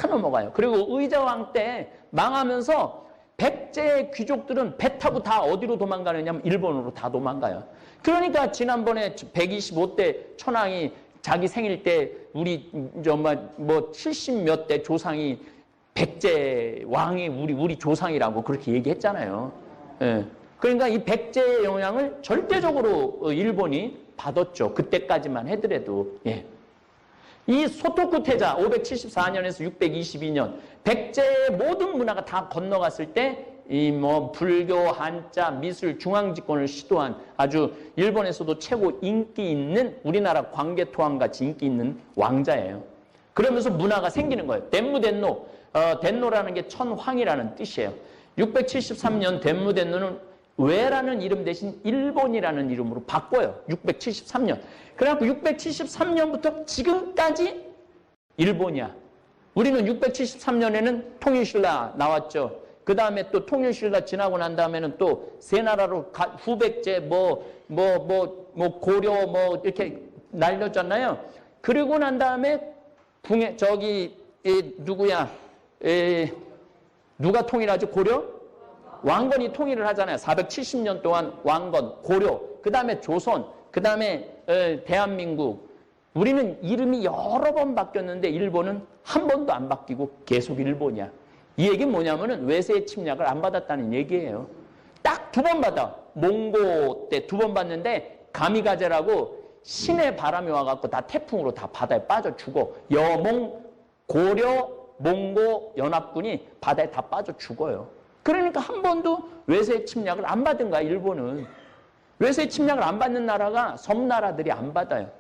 넘어가요. 그리고 의자왕 때 망하면서 백제 귀족들은 배 타고 다 어디로 도망가느냐면 일본으로 다 도망가요. 그러니까 지난번에 125대 천황이 자기 생일 때 우리 정말 뭐 70몇 대 조상이 백제 왕이 우리 조상이라고 그렇게 얘기했잖아요. 예. 그러니까 이 백제의 영향을 절대적으로 일본이 받았죠. 그때까지만 하더라도. 예. 이 소토쿠 태자 574년에서 622년 백제의 모든 문화가 다 건너갔을 때 이 뭐 불교, 한자, 미술, 중앙집권을 시도한 아주 일본에서도 최고 인기 있는, 우리나라 광개토왕 같이 인기 있는 왕자예요. 그러면서 문화가 생기는 거예요. 덴무덴노, 덴노라는 게 천황이라는 뜻이에요. 673년 덴무덴노는 외라는 이름 대신 일본이라는 이름으로 바꿔요. 673년. 그래갖고 673년부터 지금까지 일본이야. 우리는 673년에는 통일신라 나왔죠. 그 다음에 또 통일신라 지나고 난 다음에는 또 세 나라로 후백제 고려 이렇게 날렸잖아요. 그리고 난 다음에 누가 통일하죠? 고려? 왕건이 통일을 하잖아요. 470년 동안 왕건, 고려, 그 다음에 조선, 그 다음에 대한민국. 우리는 이름이 여러 번 바뀌었는데 일본은 한 번도 안 바뀌고 계속 일본이야. 이 얘기는 뭐냐면은 외세의 침략을 안 받았다는 얘기예요. 딱 2번 받아. 몽고 때 2번 받는데 가미가제라고 신의 바람이 와갖고 다 태풍으로 다 바다에 빠져 죽어. 여몽, 고려, 몽고 연합군이 바다에 다 빠져 죽어요. 그러니까 한 번도 외세의 침략을 안 받은 거야, 일본은. 외세의 침략을 안 받는 나라가 섬나라들이 안 받아요.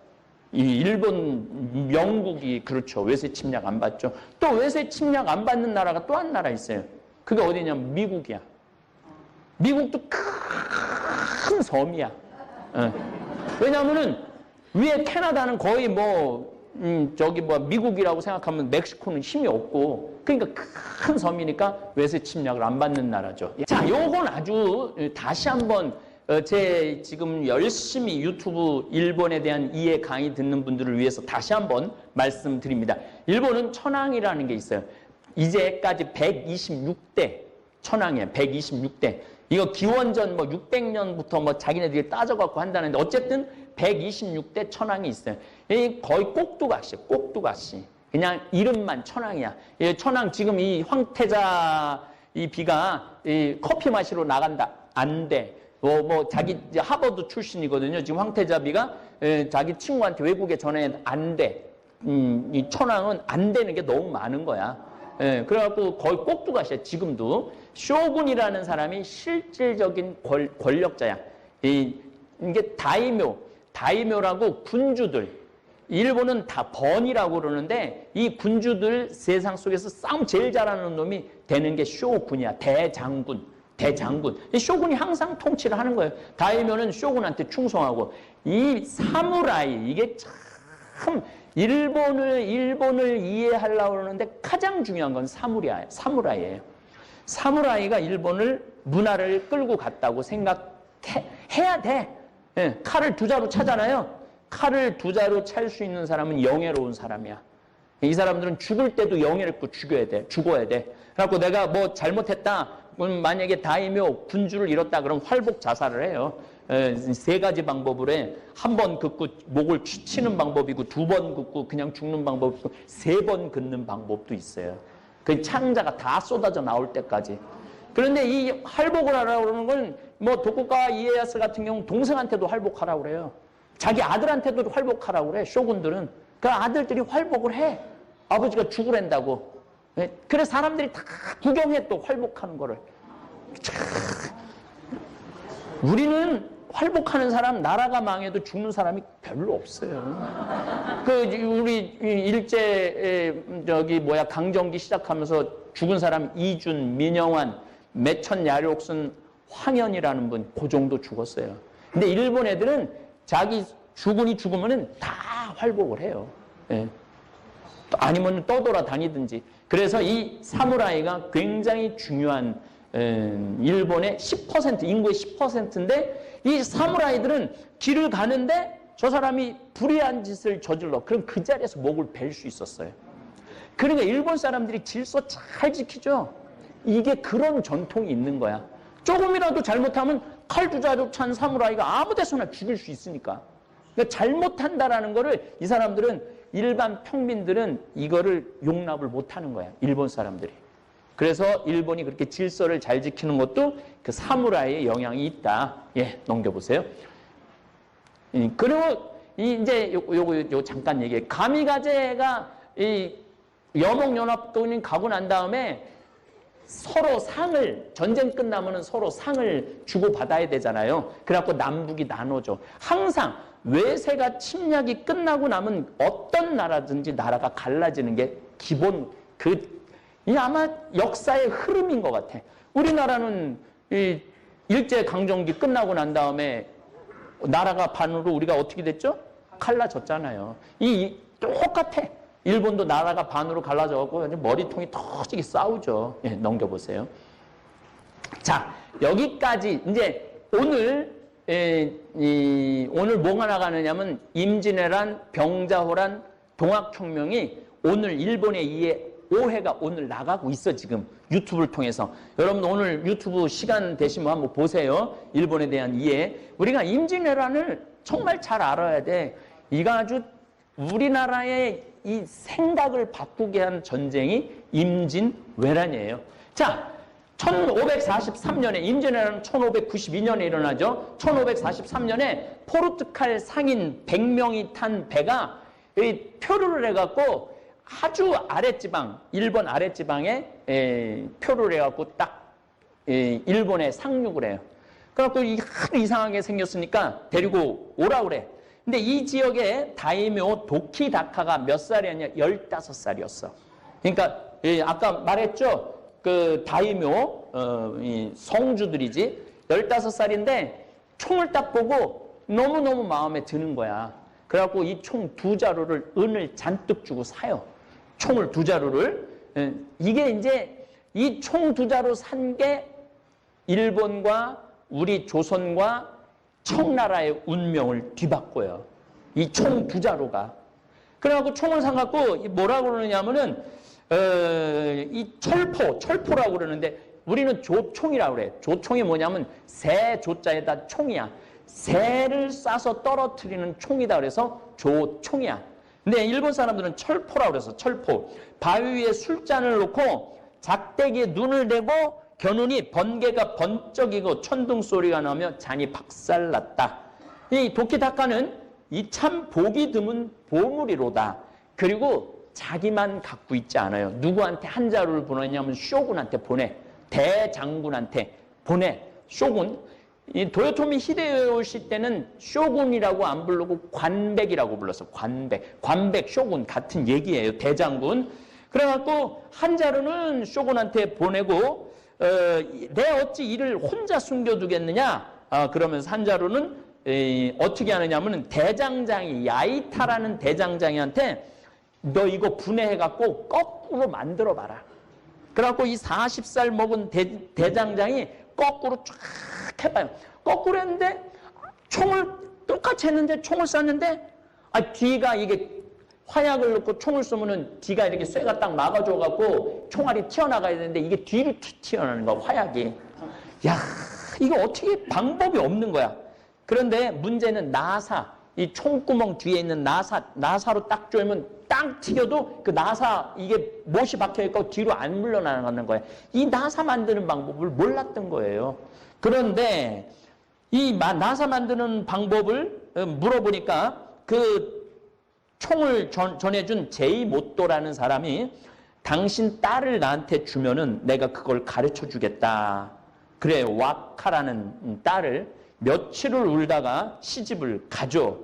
이 일본, 영국이 그렇죠. 외세 침략 안 받죠. 또 외세 침략 안 받는 나라가 또 한 나라 있어요. 그게 어디냐면 미국이야. 미국도 큰 섬이야. 왜냐하면은 위에 캐나다는 거의 미국이라고 생각하면 멕시코는 힘이 없고, 그러니까 큰 섬이니까 외세 침략을 안 받는 나라죠. 자, 요건 아주 다시 한번 제 지금 열심히 유튜브 일본에 대한 이해 강의 듣는 분들을 위해서 다시 한번 말씀드립니다. 일본은 천황이라는 게 있어요. 이제까지 126대 천황이에요. 126대. 이거 기원전 600년부터 자기네들이 따져갖고 한다는데 어쨌든 126대 천황이 있어요. 거의 꼭두각시, 꼭두각시. 그냥 이름만 천황이야. 천황 지금 이 황태자 이 비가 커피 마시러 나간다. 안 돼. 자기 하버드 출신이거든요. 지금 황태자비가 자기 친구한테 외국에 전해 안 돼. 이 천황은 안 되는 게 너무 많은 거야. 그래갖고 거의 꼭두각시야. 지금도 쇼군이라는 사람이 실질적인 권력자야. 이게 다이묘라고 군주들. 일본은 다 번이라고 그러는데 이 군주들 세상 속에서 싸움 제일 잘하는 놈이 되는 게 쇼군이야. 대장군. 쇼군이 항상 통치를 하는 거예요. 다이묘는 쇼군한테 충성하고. 이 사무라이, 이게 참 일본을 이해하려고 그러는데 가장 중요한 건 사무라이예요. 사무라이가 일본을 문화를 끌고 갔다고 생각해야 돼. 예, 칼을 두 자루 차잖아요. 칼을 두 자루 찰 수 있는 사람은 영예로운 사람이야. 이 사람들은 죽을 때도 영예롭고 죽어야 돼. 그래갖고 내가 뭐 잘못했다. 그럼 만약에 다이묘 군주를 잃었다 그러면 활복 자살을 해요. 세 가지 방법을 해. 한 번 긋고 목을 치는 방법이고, 두 번 긋고 그냥 죽는 방법이 있고, 세 번 긋는 방법도 있어요. 그 창자가 다 쏟아져 나올 때까지. 그런데 이 활복을 하라고 그러는 건 뭐 도쿠가와 이에야스 같은 경우 동생한테도 활복하라고 그래요. 자기 아들한테도 활복하라고 그래. 쇼군들은. 그 아들들이 활복을 해. 아버지가 죽으란다고. 그래 사람들이 다 구경해 또 활복하는 거를. 우리는 활복하는 사람, 나라가 망해도 죽는 사람이 별로 없어요. 우리 일제 강점기 시작하면서 죽은 사람 이준, 민영환, 매천 야력순, 황현이라는 분, 그 정도 죽었어요. 근데 일본 애들은 자기 주군이 죽으면은 다 활복을 해요. 예. 아니면 떠돌아다니든지. 그래서 이 사무라이가 굉장히 중요한 일본의 10%, 인구의 10%인데 이 사무라이들은 길을 가는데 저 사람이 불의한 짓을 저질러. 그럼 그 자리에서 목을 벨 수 있었어요. 그러니까 일본 사람들이 질서 잘 지키죠. 이게 그런 전통이 있는 거야. 조금이라도 잘못하면 칼 두 자루 찬 사무라이가 아무 데서나 죽일 수 있으니까. 그러니까 잘못한다라는 거를 이 사람들은, 일반 평민들은 이거를 용납을 못하는 거야. 일본 사람들이. 그래서 일본이 그렇게 질서를 잘 지키는 것도 그 사무라이의 영향이 있다. 예, 넘겨보세요. 그리고 이제 요거 잠깐 얘기해. 가미가제가 이 여목연합군이 가고 난 다음에 서로 전쟁 끝나면은 서로 상을 주고받아야 되잖아요. 그래갖고 남북이 나눠져. 항상 외세가 침략이 끝나고 나면 어떤 나라든지 나라가 갈라지는 게 기본, 이 아마 역사의 흐름인 것 같아. 우리나라는 이 일제강점기 끝나고 난 다음에 나라가 반으로 우리가 어떻게 됐죠? 갈라졌잖아요. 똑같아. 일본도 나라가 반으로 갈라져갖고 머리통이 터지게 싸우죠. 예, 넘겨보세요. 자, 여기까지 이제 오늘 뭐가 나가느냐면 임진왜란, 병자호란, 동학혁명이 오늘 일본의 오해가 오늘 나가고 있어. 지금 유튜브를 통해서. 여러분 오늘 유튜브 시간 되시면 한번 보세요. 일본에 대한 이해. 우리가 임진왜란을 정말 잘 알아야 돼. 이거 아주 우리나라의 이 생각을 바꾸게 한 전쟁이 임진왜란이에요. 자, 1543년에, 임진왜란은 1592년에 일어나죠. 1543년에 포르투갈 상인 100명이 탄 배가 표류를 해갖고 아주 아랫지방, 일본 아랫지방에 표류를 해갖고 딱 일본에 상륙을 해요. 그래갖고 하도 이상하게 생겼으니까 데리고 오라 그래. 근데 이 지역에 다이묘 도키다카가 몇 살이었냐? 15살이었어. 그러니까 아까 말했죠. 그 다이묘 성주들이지. 15살인데 총을 딱 보고 너무너무 마음에 드는 거야. 그래갖고 이 총 두 자루를 은을 잔뜩 주고 사요. 총을 두 자루를. 이게 이제 이 총 두 자루 산 게 일본과 우리 조선과 청나라의 운명을 뒤바꿔요. 이 총 두 자루가. 그래갖고 총을 사갖고 뭐라고 그러냐면은 이 철포라고 그러는데 우리는 조총이라고 그래. 조총이 뭐냐면 새 조자에다 총이야. 새를 쏴서 떨어뜨리는 총이다 그래서 조총이야. 근데 일본 사람들은 철포라고 그래서 철포. 바위 위에 술잔을 놓고 작대기에 눈을 대고 겨누니 번개가 번쩍이고 천둥 소리가 나며 잔이 박살났다. 이 도키다카는 이 참 보기 드문 보물이로다. 그리고 자기만 갖고 있지 않아요. 누구한테 한 자루를 보내냐면 쇼군한테 보내. 대장군한테 보내. 쇼군. 이 도요토미 히데요시 때는 쇼군이라고 안 부르고 관백이라고 불렀어. 관백, 쇼군 같은 얘기예요. 대장군. 그래갖고 한 자루는 쇼군한테 보내고 내 어찌 이를 혼자 숨겨두겠느냐? 그러면서 한 자루는 어떻게 하느냐면은 대장장이 야이타라는 대장장이한테 너 이거 분해해갖고 거꾸로 만들어 봐라. 그래갖고 이 40살 먹은 대장장이 거꾸로 쫙 해봐요. 거꾸로 했는데 총을 똑같이 했는데 총을 쐈는데 뒤가 이게 화약을 넣고 총을 쏘면은 뒤가 이렇게 쇠가 딱 막아줘갖고 총알이 튀어나가야 되는데 이게 뒤로 튀어나가는 거야, 화약이. 야, 이거 어떻게 방법이 없는 거야. 그런데 문제는 나사, 이 총구멍 뒤에 있는 나사로 딱 조이면 딱 튀겨도 그 나사 이게 못이 박혀있고 뒤로 안 물러나가는 거예요. 이 나사 만드는 방법을 몰랐던 거예요. 그런데 이 나사 만드는 방법을 물어보니까 그 총을 전해준 제이모토라는 사람이 당신 딸을 나한테 주면은 내가 그걸 가르쳐 주겠다. 그래, 와카라는 딸을 며칠을 울다가 시집을 가죠.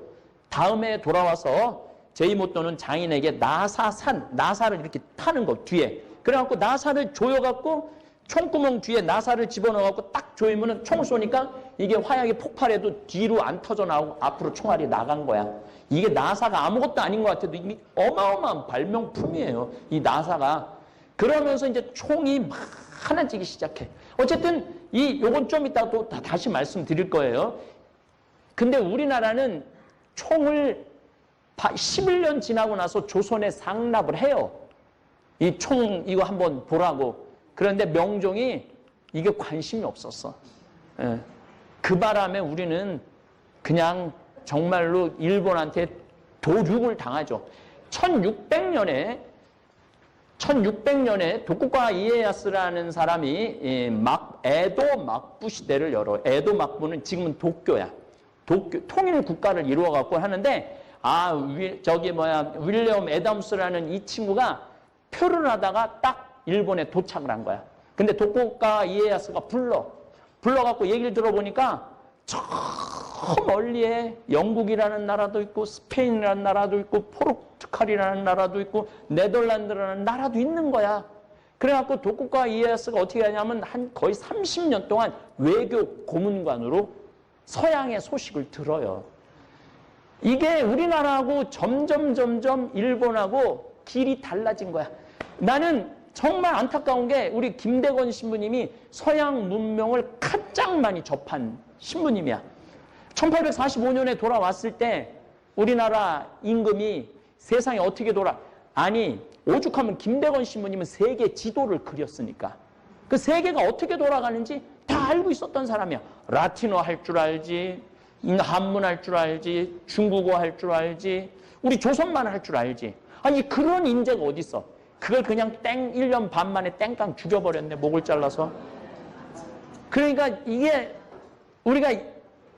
다음에 돌아와서 제이모토는 장인에게 나사를 이렇게 타는 거 뒤에. 그래갖고 나사를 조여갖고 총구멍 뒤에 나사를 집어넣어갖고 딱 조이면은 총을 쏘니까 이게 화약이 폭발해도 뒤로 안 터져 나오고 앞으로 총알이 나간 거야. 이게 나사가 아무것도 아닌 것 같아도 이미 어마어마한 발명품이에요. 이 나사가. 그러면서 이제 총이 막 하나지기 시작해. 어쨌든 요건 좀 이따 또 다시 말씀드릴 거예요. 근데 우리나라는 총을 11년 지나고 나서 조선에 상납을 해요. 이 총 이거 한번 보라고. 그런데 명종이 이게 관심이 없었어. 예. 그 바람에 우리는 그냥 정말로 일본한테 도륙을 당하죠. 1600년에 도쿠가와 이에야스라는 사람이 에도 막부 시대를 열어. 에도 막부는 지금은 도쿄야. 통일 국가를 이루어 갖고 하는데 윌리엄 애덤스라는 이 친구가 표를 하다가 딱 일본에 도착을 한 거야. 근데 도쿠가와 이에야스가 불러갖고 얘기를 들어보니까 저 멀리에 영국이라는 나라도 있고 스페인이라는 나라도 있고 포르투갈이라는 나라도 있고 네덜란드라는 나라도 있는 거야. 그래갖고 도쿠가와 이에야스가 어떻게 하냐면 거의 30년 동안 외교 고문관으로 서양의 소식을 들어요. 이게 우리나라하고 점점 일본하고 길이 달라진 거야. 나는 정말 안타까운 게 우리 김대건 신부님이 서양 문명을 가장 많이 접한 신부님이야. 1845년에 돌아왔을 때 우리나라 임금이 세상에 어떻게 오죽하면 김대건 신부님은 세계 지도를 그렸으니까 그 세계가 어떻게 돌아가는지 다 알고 있었던 사람이야. 라틴어 할 줄 알지, 한문 할 줄 알지, 중국어 할 줄 알지, 우리 조선만 할 줄 알지. 아니 그런 인재가 어디 있어? 그걸 그냥 1년 반 만에 땡깡 죽여버렸네, 목을 잘라서. 그러니까 이게 우리가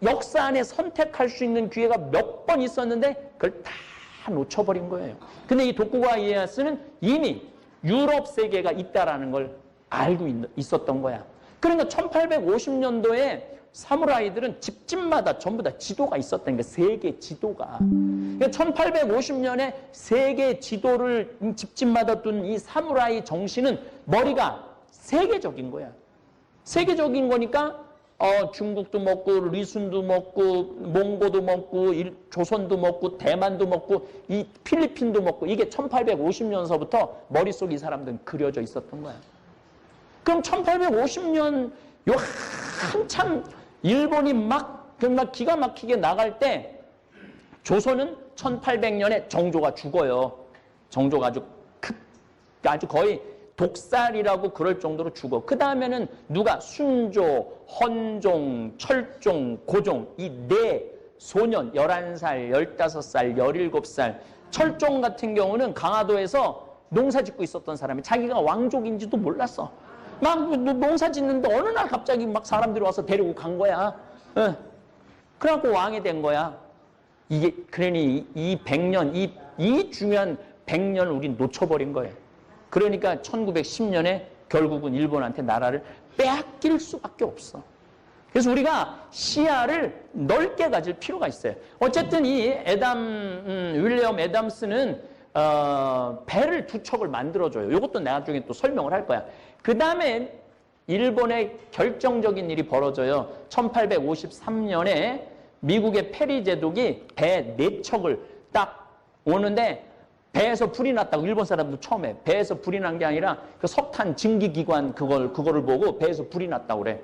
역사 안에 선택할 수 있는 기회가 몇 번 있었는데 그걸 다 놓쳐버린 거예요. 근데 이 도쿠가와 이에야스는 이미 유럽 세계가 있다라는 걸 알고 있었던 거야. 그러니까 1850년도에 사무라이들은 집집마다 전부 다 지도가 있었다는 거야. 세계 지도가. 그러니까 1850년에 세계 지도를 집집마다 둔 이 사무라이 정신은 머리가 세계적인 거야. 세계적인 거니까 중국도 먹고 리순도 먹고 몽고도 먹고 조선도 먹고 대만도 먹고 이 필리핀도 먹고 이게 1850년서부터 머릿속에 이 사람들은 그려져 있었던 거야. 그럼 1850년 요 한참 일본이 막 정말 기가 막히게 나갈 때 조선은 1800년에 정조가 죽어요. 정조가 아주 거의 독살이라고 그럴 정도로 죽어. 그 다음에는 누가 순조, 헌종, 철종, 고종 이 네 소년 11살, 15살, 17살 철종 같은 경우는 강화도에서 농사 짓고 있었던 사람이 자기가 왕족인지도 몰랐어. 막 농사 짓는데 어느 날 갑자기 막 사람들이 와서 데리고 간 거야. 그래갖고 왕이 된 거야. 그러니 이 100년, 이 중요한 100년 우린 놓쳐버린 거예요. 그러니까 1910년에 결국은 일본한테 나라를 빼앗길 수밖에 없어. 그래서 우리가 시야를 넓게 가질 필요가 있어요. 어쨌든 윌리엄 애담스는 배를 두 척을 만들어줘요. 이것도 나중에 또 설명을 할 거야. 그 다음에 일본의 결정적인 일이 벌어져요. 1853년에 미국의 페리 제독이 배 4척을 딱 오는데 배에서 불이 났다고 일본 사람도 처음에 배에서 불이 난 게 아니라 그 석탄 증기기관 그거를 보고 배에서 불이 났다고 그래.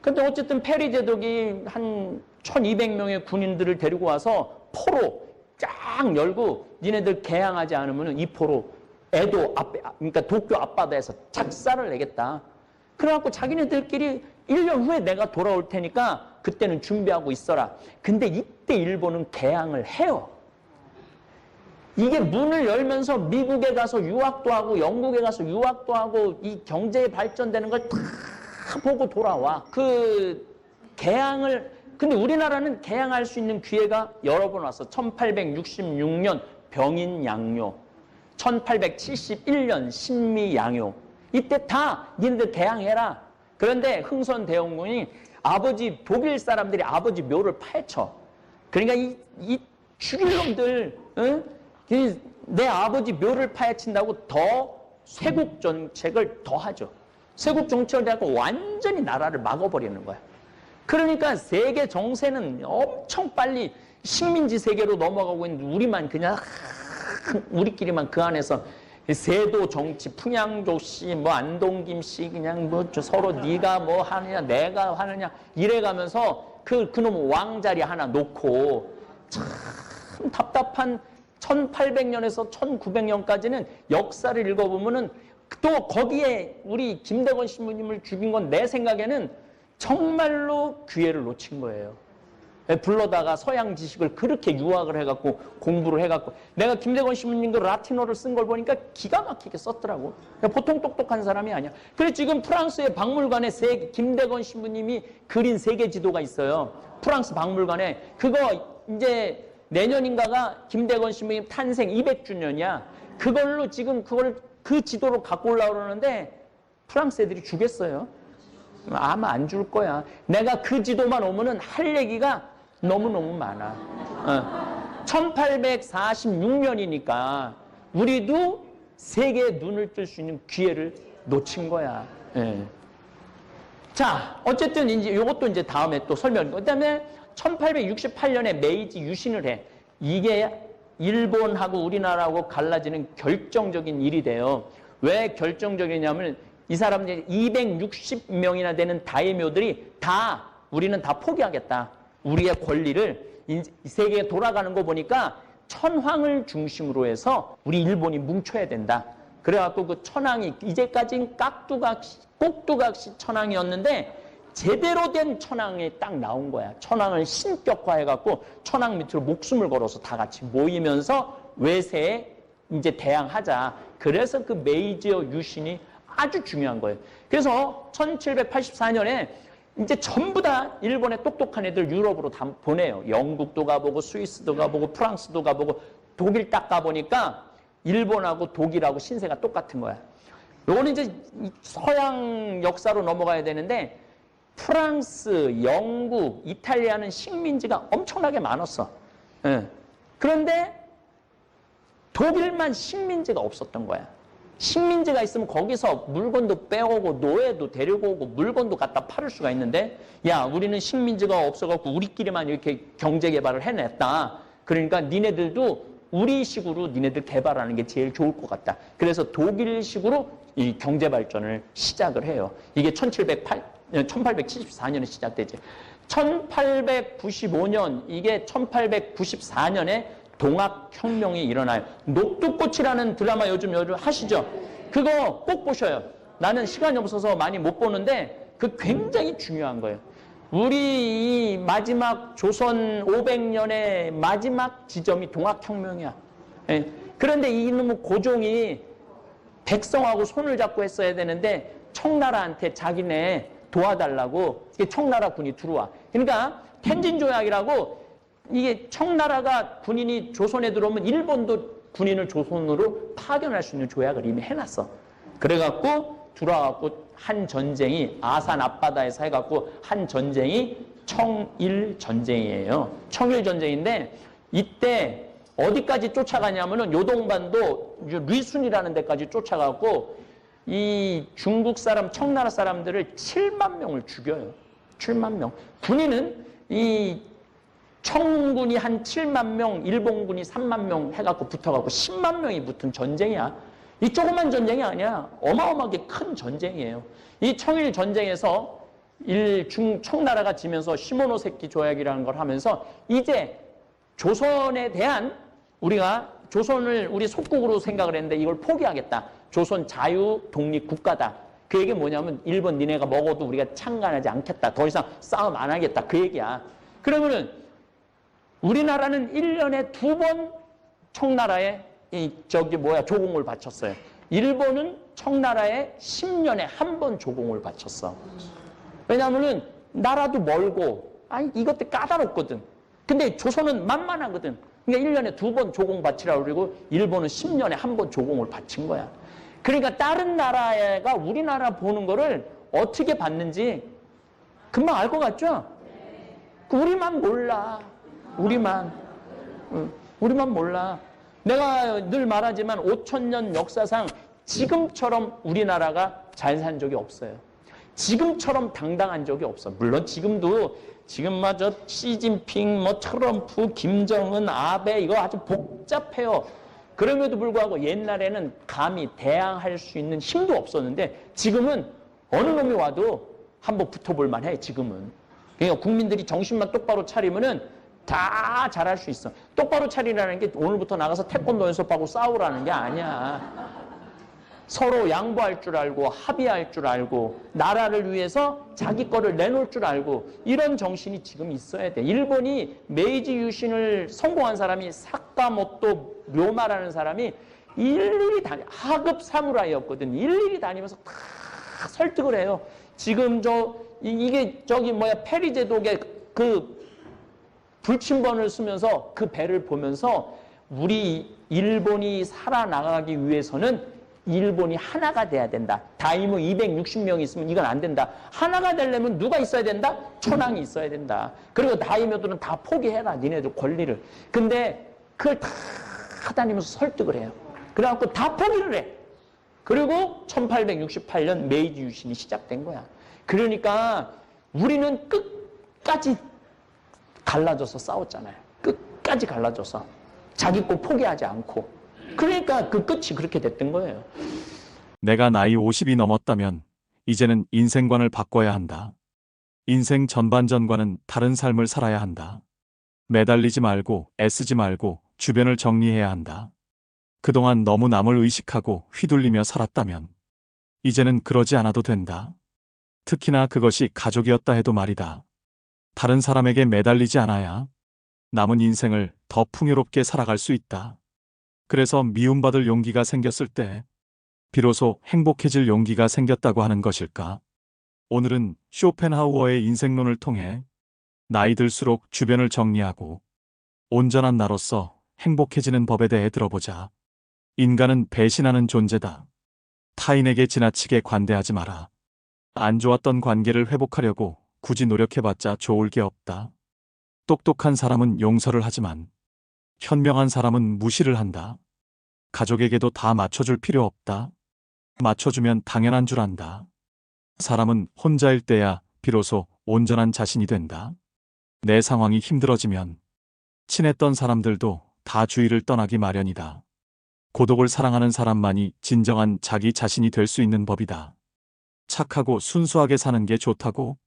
근데 어쨌든 페리 제독이 한 1200명의 군인들을 데리고 와서 포로 쫙 열고 니네들 개항하지 않으면 이 포로 에도 그러니까 도쿄 앞바다에서 작사를 내겠다. 그래갖고 자기네들끼리 1년 후에 내가 돌아올 테니까 그때는 준비하고 있어라. 근데 이때 일본은 개항을 해요. 이게 문을 열면서 미국에 가서 유학도 하고 영국에 가서 유학도 하고 이 경제 발전되는 걸 다 보고 돌아와. 그 개항을 근데 우리나라는 개항할 수 있는 기회가 여러 번 왔어. 1866년 병인양요, 1871년 신미양요. 이때 다 니네들 개항해라. 그런데 흥선대원군이 아버지 독일 사람들이 아버지 묘를 파헤쳐. 그러니까 이 죽일 놈들, 응? 내 아버지 묘를 파헤친다고 더 쇄국 정책을 더 하죠. 쇄국 정책을 해갖고 완전히 나라를 막아버리는 거야. 그러니까 세계 정세는 엄청 빨리 식민지 세계로 넘어가고 있는데 우리만 그냥 우리끼리만 그 안에서 세도 정치, 풍양조 씨, 뭐 안동김 씨 그냥 뭐 서로 네가 뭐 하느냐 내가 하느냐 이래가면서 그놈 왕자리 하나 놓고 참 답답한 1800년에서 1900년까지는 역사를 읽어보면은 또 거기에 우리 김대건 신부님을 죽인 건 내 생각에는 정말로 기회를 놓친 거예요. 불러다가 서양 지식을 그렇게 유학을 해갖고 공부를 해갖고 내가 김대건 신부님도 라틴어를 쓴 걸 보니까 기가 막히게 썼더라고. 보통 똑똑한 사람이 아니야. 그래서 지금 프랑스의 박물관에 김대건 신부님이 그린 세계 지도가 있어요. 프랑스 박물관에. 그거 이제 내년인가가 김대건 신부님 탄생 200주년이야. 그걸로 지금 그 지도로 갖고 올라오고 그러는데 프랑스 애들이 주겠어요. 아마 안 줄 거야. 내가 그 지도만 오면은 할 얘기가 너무너무 많아. 1846년이니까 우리도 세계의 눈을 뜰 수 있는 기회를 놓친 거야. 예. 자, 어쨌든 이제 이것도 이제 다음에 또 설명. 그다음에 1868년에 메이지 유신을 해. 이게 일본하고 우리나라하고 갈라지는 결정적인 일이 돼요. 왜 결정적이냐면 이 사람들이 260명이나 되는 다이묘들이 다 우리는 다 포기하겠다. 우리의 권리를 세계에 돌아가는 거 보니까 천황을 중심으로 해서 우리 일본이 뭉쳐야 된다. 그래갖고 그 천황이 이제까지는 꼭두각시 천황이었는데 제대로 된 천황이 딱 나온 거야. 천황을 신격화해갖고 천황 밑으로 목숨을 걸어서 다 같이 모이면서 외세에 이제 대항하자. 그래서 그 메이지어 유신이 아주 중요한 거예요. 그래서 1784년에 이제 전부 다 일본의 똑똑한 애들 유럽으로 다 보내요. 영국도 가보고 스위스도 가보고 프랑스도 가보고 독일 딱 가보니까 일본하고 독일하고 신세가 똑같은 거야. 요거는 이제 서양 역사로 넘어가야 되는데 프랑스, 영국, 이탈리아는 식민지가 엄청나게 많았어. 예. 그런데 독일만 식민지가 없었던 거야. 식민지가 있으면 거기서 물건도 빼오고 노예도 데리고 오고 물건도 갖다 팔을 수가 있는데 야 우리는 식민지가 없어갖고 우리끼리만 이렇게 경제 개발을 해냈다. 그러니까 니네들도 우리식으로 니네들 개발하는 게 제일 좋을 것 같다. 그래서 독일식으로 이 경제 발전을 시작을 해요. 이게 1874년에 시작되지. 1895년 이게 1894년에 동학혁명이 일어나요. 녹두꽃이라는 드라마 요즘 하시죠? 그거 꼭 보셔요. 나는 시간이 없어서 많이 못 보는데 그 굉장히 중요한 거예요. 우리 이 마지막 조선 500년의 마지막 지점이 동학혁명이야. 예. 그런데 이놈의 고종이 백성하고 손을 잡고 했어야 되는데 청나라한테 자기네 도와달라고 청나라 군이 들어와. 그러니까 텐진조약이라고 이게 청나라가 군인이 조선에 들어오면 일본도 군인을 조선으로 파견할 수 있는 조약을 이미 해놨어. 그래갖고 들어와갖고 한 전쟁이 아산 앞바다에서 해갖고 한 전쟁이 청일전쟁이에요. 청일전쟁인데 이때 어디까지 쫓아가냐면은 요동반도 리순이라는 데까지 쫓아가고 이 중국 사람, 청나라 사람들을 7만 명을 죽여요. 7만 명. 군인은 이 청군이 한 7만 명, 일본군이 3만 명 해갖고 붙어갖고 10만 명이 붙은 전쟁이야. 이 조그만 전쟁이 아니야. 어마어마하게 큰 전쟁이에요. 이 청일 전쟁에서 청나라가 지면서 시모노세키 조약이라는 걸 하면서 이제 조선에 대한 우리가 조선을 우리 속국으로 생각을 했는데 이걸 포기하겠다. 조선 자유 독립 국가다. 그 얘기 뭐냐면 일본 니네가 먹어도 우리가 창간하지 않겠다. 더 이상 싸움 안 하겠다. 그 얘기야. 그러면은 우리나라는 1년에 2번 청나라에 조공을 바쳤어요. 일본은 청나라에 10년에 1번 조공을 바쳤어. 왜냐하면은 나라도 멀고 이것도 까다롭거든. 근데 조선은 만만하거든. 그러니까 1년에 2번 조공 바치라고 그러고 일본은 10년에 1번 조공을 바친 거야. 그러니까 다른 나라가 우리나라 보는 거를 어떻게 봤는지 금방 알 것 같죠? 우리만 몰라. 우리만 몰라. 내가 늘 말하지만 5,000년 역사상 지금처럼 우리나라가 잘 산 적이 없어요. 지금처럼 당당한 적이 없어. 물론 지금도 지금 시진핑, 트럼프, 김정은, 아베 이거 아주 복잡해요. 그럼에도 불구하고 옛날에는 감히 대항할 수 있는 힘도 없었는데 지금은 어느 놈이 와도 한번 붙어볼 만해. 지금은. 그러니까 국민들이 정신만 똑바로 차리면은 다 잘할 수 있어. 똑바로 차리라는 게 오늘부터 나가서 태권도 연습하고 싸우라는 게 아니야. 서로 양보할 줄 알고 합의할 줄 알고 나라를 위해서 자기 거를 내놓을 줄 알고 이런 정신이 지금 있어야 돼. 일본이 메이지 유신을 성공한 사람이 사카모토 료마라는 사람이 일일이 하급 사무라이였거든. 일일이 다니면서 다 설득을 해요. 지금 이게 페리 제독의 그 불침번을 쓰면서 그 배를 보면서 우리 일본이 살아나가기 위해서는 일본이 하나가 돼야 된다. 다이모 260명이 있으면 이건 안 된다. 하나가 되려면 누가 있어야 된다? 천황이 있어야 된다. 그리고 다이모들은 다 포기해라. 니네들 권리를. 근데 그걸 다 다니면서 설득을 해요. 그래갖고 다 포기를 해. 그리고 1868년 메이지 유신이 시작된 거야. 그러니까 우리는 끝까지 갈라져서 싸웠잖아요. 끝까지 갈라져서. 자기 거 포기하지 않고. 그러니까 그 끝이 그렇게 됐던 거예요. 내가 나이 50이 넘었다면 이제는 인생관을 바꿔야 한다. 인생 전반전과는 다른 삶을 살아야 한다. 매달리지 말고 애쓰지 말고 주변을 정리해야 한다. 그동안 너무 남을 의식하고 휘둘리며 살았다면 이제는 그러지 않아도 된다. 특히나 그것이 가족이었다 해도 말이다. 다른 사람에게 매달리지 않아야 남은 인생을 더 풍요롭게 살아갈 수 있다. 그래서 미움받을 용기가 생겼을 때 비로소 행복해질 용기가 생겼다고 하는 것일까? 오늘은 쇼펜하우어의 인생론을 통해 나이 들수록 주변을 정리하고 온전한 나로서 행복해지는 법에 대해 들어보자. 인간은 배신하는 존재다. 타인에게 지나치게 관대하지 마라. 안 좋았던 관계를 회복하려고 굳이 노력해봤자 좋을 게 없다. 똑똑한 사람은 용서를 하지만 현명한 사람은 무시를 한다. 가족에게도 다 맞춰줄 필요 없다. 맞춰주면 당연한 줄 안다. 사람은 혼자일 때야 비로소 온전한 자신이 된다. 내 상황이 힘들어지면 친했던 사람들도 다 주위를 떠나기 마련이다. 고독을 사랑하는 사람만이 진정한 자기 자신이 될 수 있는 법이다. 착하고 순수하게 사는 게 좋다고?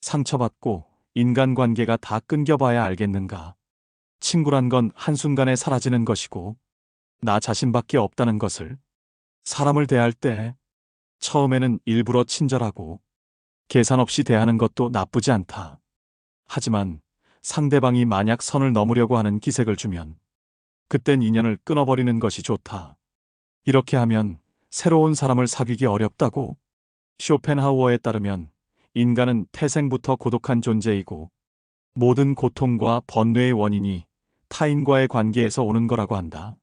상처받고 인간관계가 다 끊겨봐야 알겠는가? 친구란 건 한순간에 사라지는 것이고 나 자신밖에 없다는 것을. 사람을 대할 때 처음에는 일부러 친절하고 계산 없이 대하는 것도 나쁘지 않다. 하지만 상대방이 만약 선을 넘으려고 하는 기색을 주면 그땐 인연을 끊어버리는 것이 좋다. 이렇게 하면 새로운 사람을 사귀기 어렵다고. 쇼펜하우어에 따르면 인간은 태생부터 고독한 존재이고 모든 고통과 번뇌의 원인이 타인과의 관계에서 오는 거라고 한다.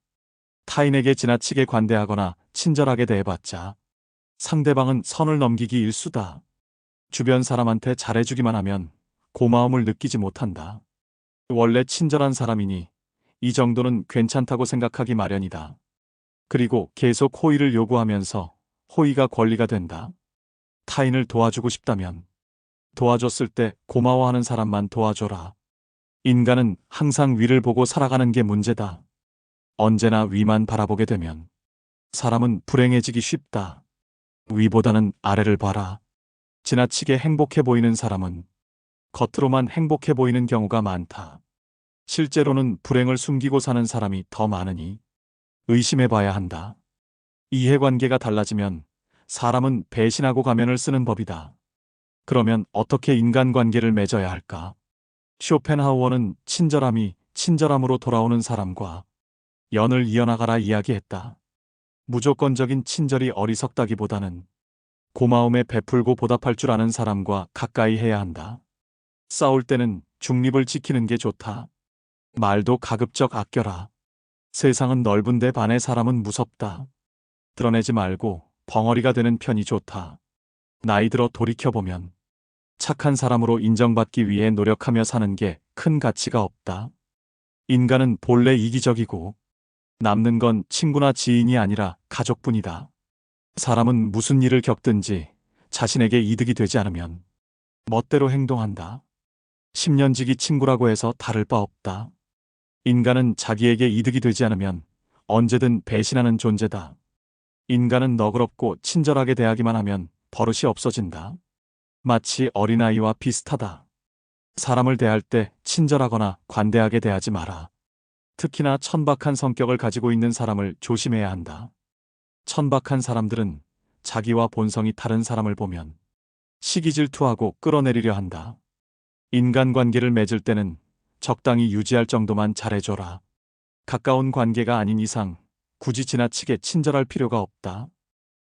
타인에게 지나치게 관대하거나 친절하게 대해봤자 상대방은 선을 넘기기 일수다. 주변 사람한테 잘해주기만 하면 고마움을 느끼지 못한다. 원래 친절한 사람이니 이 정도는 괜찮다고 생각하기 마련이다. 그리고 계속 호의를 요구하면서 호의가 권리가 된다. 타인을 도와주고 싶다면 도와줬을 때 고마워하는 사람만 도와줘라. 인간은 항상 위를 보고 살아가는 게 문제다. 언제나 위만 바라보게 되면 사람은 불행해지기 쉽다. 위보다는 아래를 봐라. 지나치게 행복해 보이는 사람은 겉으로만 행복해 보이는 경우가 많다. 실제로는 불행을 숨기고 사는 사람이 더 많으니 의심해 봐야 한다. 이해관계가 달라지면 사람은 배신하고 가면을 쓰는 법이다. 그러면 어떻게 인간관계를 맺어야 할까? 쇼펜하우어는 친절함이 친절함으로 돌아오는 사람과 연을 이어나가라 이야기했다. 무조건적인 친절이 어리석다기보다는 고마움에 베풀고 보답할 줄 아는 사람과 가까이 해야 한다. 싸울 때는 중립을 지키는 게 좋다. 말도 가급적 아껴라. 세상은 넓은데 반의 사람은 무섭다. 드러내지 말고 벙어리가 되는 편이 좋다. 나이 들어 돌이켜보면 착한 사람으로 인정받기 위해 노력하며 사는 게 큰 가치가 없다. 인간은 본래 이기적이고 남는 건 친구나 지인이 아니라 가족뿐이다. 사람은 무슨 일을 겪든지 자신에게 이득이 되지 않으면 멋대로 행동한다. 10년지기 친구라고 해서 다를 바 없다. 인간은 자기에게 이득이 되지 않으면 언제든 배신하는 존재다. 인간은 너그럽고 친절하게 대하기만 하면 버릇이 없어진다. 마치 어린아이와 비슷하다. 사람을 대할 때 친절하거나 관대하게 대하지 마라. 특히나 천박한 성격을 가지고 있는 사람을 조심해야 한다. 천박한 사람들은 자기와 본성이 다른 사람을 보면 시기 질투하고 끌어내리려 한다. 인간관계를 맺을 때는 적당히 유지할 정도만 잘해줘라. 가까운 관계가 아닌 이상 굳이 지나치게 친절할 필요가 없다.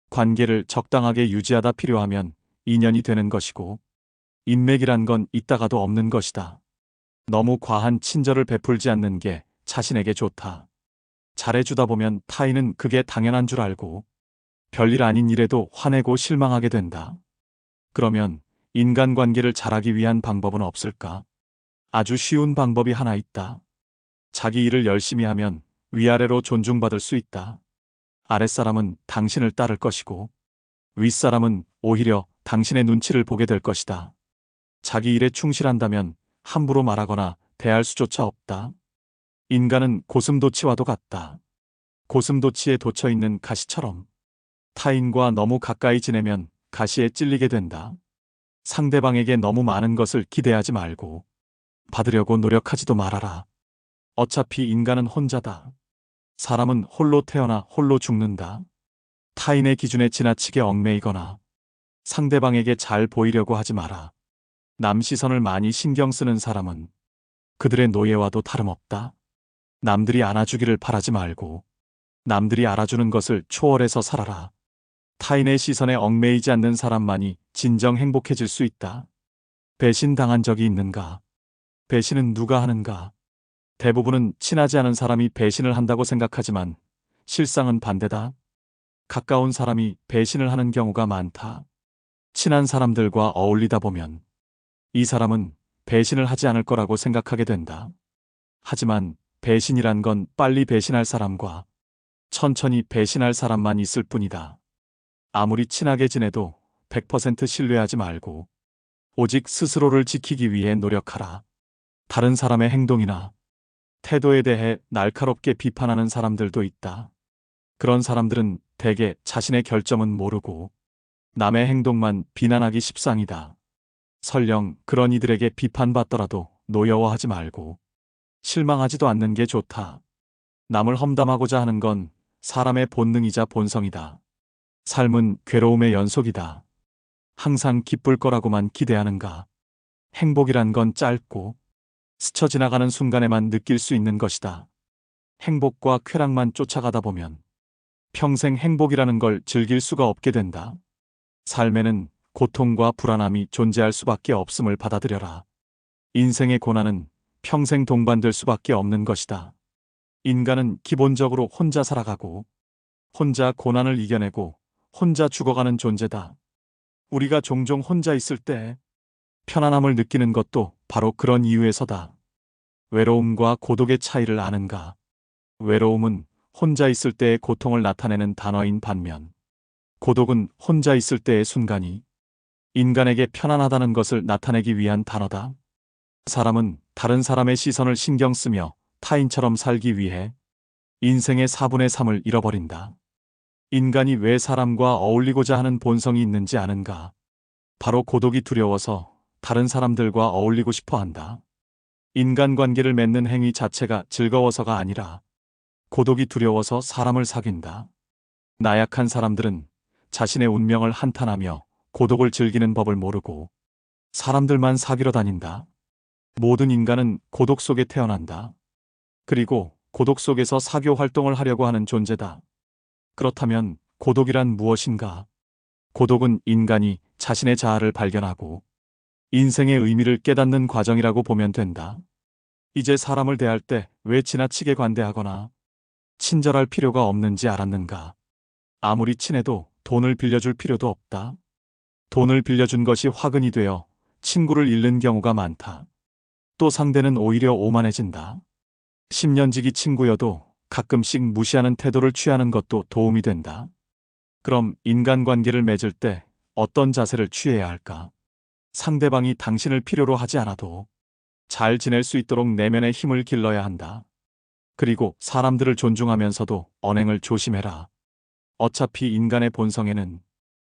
관계를 적당하게 유지하다 필요하면 인연이 되는 것이고 인맥이란 건 있다가도 없는 것이다. 너무 과한 친절을 베풀지 않는 게 자신에게 좋다. 잘해주다 보면 타인은 그게 당연한 줄 알고 별일 아닌 일에도 화내고 실망하게 된다. 그러면 인간관계를 잘하기 위한 방법은 없을까? 아주 쉬운 방법이 하나 있다. 자기 일을 열심히 하면 위아래로 존중받을 수 있다. 아랫사람은 당신을 따를 것이고 윗사람은 오히려 당신의 눈치를 보게 될 것이다. 자기 일에 충실한다면 함부로 말하거나 대할 수조차 없다. 인간은 고슴도치와도 같다. 고슴도치에 돋쳐있는 가시처럼 타인과 너무 가까이 지내면 가시에 찔리게 된다. 상대방에게 너무 많은 것을 기대하지 말고 받으려고 노력하지도 말아라. 어차피 인간은 혼자다. 사람은 홀로 태어나 홀로 죽는다. 타인의 기준에 지나치게 얽매이거나 상대방에게 잘 보이려고 하지 마라. 남 시선을 많이 신경 쓰는 사람은 그들의 노예와도 다름없다. 남들이 안아주기를 바라지 말고 남들이 알아주는 것을 초월해서 살아라. 타인의 시선에 얽매이지 않는 사람만이 진정 행복해질 수 있다. 배신당한 적이 있는가? 배신은 누가 하는가? 대부분은 친하지 않은 사람이 배신을 한다고 생각하지만 실상은 반대다. 가까운 사람이 배신을 하는 경우가 많다. 친한 사람들과 어울리다 보면 이 사람은 배신을 하지 않을 거라고 생각하게 된다. 하지만 배신이란 건 빨리 배신할 사람과 천천히 배신할 사람만 있을 뿐이다. 아무리 친하게 지내도 100% 신뢰하지 말고 오직 스스로를 지키기 위해 노력하라. 다른 사람의 행동이나 태도에 대해 날카롭게 비판하는 사람들도 있다. 그런 사람들은 대개 자신의 결점은 모르고 남의 행동만 비난하기 십상이다. 설령 그런 이들에게 비판받더라도 노여워하지 말고 실망하지도 않는 게 좋다. 남을 험담하고자 하는 건 사람의 본능이자 본성이다. 삶은 괴로움의 연속이다. 항상 기쁠 거라고만 기대하는가? 행복이란 건 짧고 스쳐 지나가는 순간에만 느낄 수 있는 것이다. 행복과 쾌락만 쫓아가다 보면 평생 행복이라는 걸 즐길 수가 없게 된다. 삶에는 고통과 불안함이 존재할 수밖에 없음을 받아들여라. 인생의 고난은 평생 동반될 수밖에 없는 것이다. 인간은 기본적으로 혼자 살아가고 혼자 고난을 이겨내고 혼자 죽어가는 존재다. 우리가 종종 혼자 있을 때 편안함을 느끼는 것도 바로 그런 이유에서다. 외로움과 고독의 차이를 아는가? 외로움은 혼자 있을 때의 고통을 나타내는 단어인 반면 고독은 혼자 있을 때의 순간이 인간에게 편안하다는 것을 나타내기 위한 단어다. 사람은 다른 사람의 시선을 신경 쓰며 타인처럼 살기 위해 인생의 4분의 3을 잃어버린다. 인간이 왜 사람과 어울리고자 하는 본성이 있는지 아는가? 바로 고독이 두려워서 다른 사람들과 어울리고 싶어 한다. 인간관계를 맺는 행위 자체가 즐거워서가 아니라 고독이 두려워서 사람을 사귄다. 나약한 사람들은 자신의 운명을 한탄하며 고독을 즐기는 법을 모르고 사람들만 사귀러 다닌다. 모든 인간은 고독 속에 태어난다. 그리고 고독 속에서 사교 활동을 하려고 하는 존재다. 그렇다면 고독이란 무엇인가? 고독은 인간이 자신의 자아를 발견하고 인생의 의미를 깨닫는 과정이라고 보면 된다. 이제 사람을 대할 때 왜 지나치게 관대하거나 친절할 필요가 없는지 알았는가? 아무리 친해도 돈을 빌려줄 필요도 없다. 돈을 빌려준 것이 화근이 되어 친구를 잃는 경우가 많다. 또 상대는 오히려 오만해진다. 10년지기 친구여도 가끔씩 무시하는 태도를 취하는 것도 도움이 된다. 그럼 인간관계를 맺을 때 어떤 자세를 취해야 할까? 상대방이 당신을 필요로 하지 않아도 잘 지낼 수 있도록 내면의 힘을 길러야 한다. 그리고 사람들을 존중하면서도 언행을 조심해라. 어차피 인간의 본성에는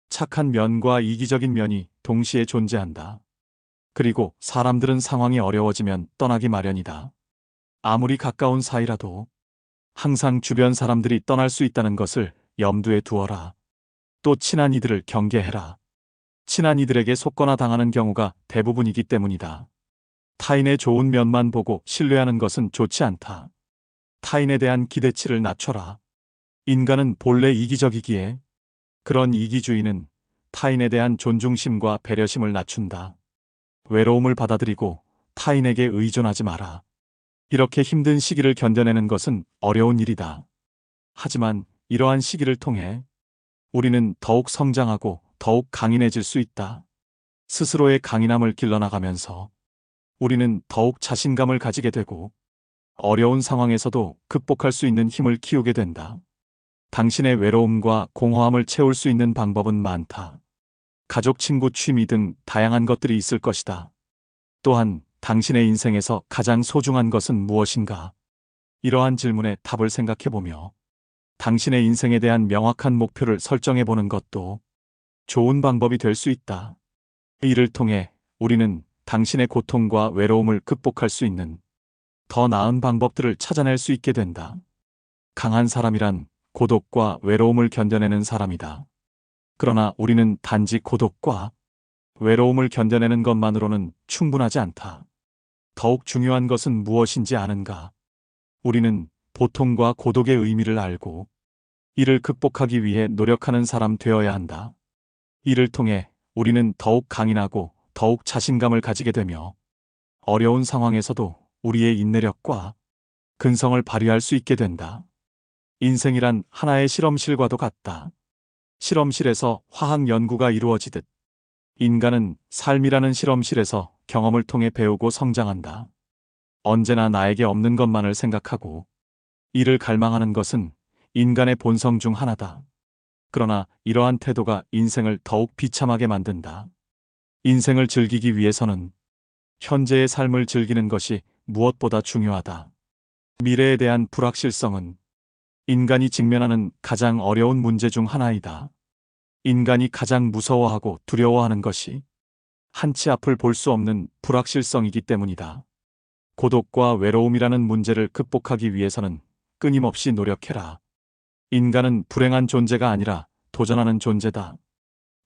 착한 면과 이기적인 면이 동시에 존재한다. 그리고 사람들은 상황이 어려워지면 떠나기 마련이다. 아무리 가까운 사이라도 항상 주변 사람들이 떠날 수 있다는 것을 염두에 두어라. 또 친한 이들을 경계해라. 친한 이들에게 속거나 당하는 경우가 대부분이기 때문이다. 타인의 좋은 면만 보고 신뢰하는 것은 좋지 않다. 타인에 대한 기대치를 낮춰라. 인간은 본래 이기적이기에 그런 이기주의는 타인에 대한 존중심과 배려심을 낮춘다. 외로움을 받아들이고 타인에게 의존하지 마라. 이렇게 힘든 시기를 견뎌내는 것은 어려운 일이다. 하지만 이러한 시기를 통해 우리는 더욱 성장하고 더욱 강인해질 수 있다. 스스로의 강인함을 길러나가면서 우리는 더욱 자신감을 가지게 되고 어려운 상황에서도 극복할 수 있는 힘을 키우게 된다. 당신의 외로움과 공허함을 채울 수 있는 방법은 많다. 가족, 친구, 취미 등 다양한 것들이 있을 것이다. 또한 당신의 인생에서 가장 소중한 것은 무엇인가? 이러한 질문에 답을 생각해보며 당신의 인생에 대한 명확한 목표를 설정해보는 것도 좋은 방법이 될 수 있다. 이를 통해 우리는 당신의 고통과 외로움을 극복할 수 있는 더 나은 방법들을 찾아낼 수 있게 된다. 강한 사람이란 고독과 외로움을 견뎌내는 사람이다. 그러나 우리는 단지 고독과 외로움을 견뎌내는 것만으로는 충분하지 않다. 더욱 중요한 것은 무엇인지 아는가? 우리는 고통과 고독의 의미를 알고 이를 극복하기 위해 노력하는 사람 되어야 한다. 이를 통해 우리는 더욱 강인하고 더욱 자신감을 가지게 되며 어려운 상황에서도 우리의 인내력과 근성을 발휘할 수 있게 된다. 인생이란 하나의 실험실과도 같다. 실험실에서 화학 연구가 이루어지듯 인간은 삶이라는 실험실에서 경험을 통해 배우고 성장한다. 언제나 나에게 없는 것만을 생각하고 이를 갈망하는 것은 인간의 본성 중 하나다. 그러나 이러한 태도가 인생을 더욱 비참하게 만든다. 인생을 즐기기 위해서는 현재의 삶을 즐기는 것이 무엇보다 중요하다. 미래에 대한 불확실성은 인간이 직면하는 가장 어려운 문제 중 하나이다. 인간이 가장 무서워하고 두려워하는 것이 한치 앞을 볼 수 없는 불확실성이기 때문이다. 고독과 외로움이라는 문제를 극복하기 위해서는 끊임없이 노력해라. 인간은 불행한 존재가 아니라 도전하는 존재다.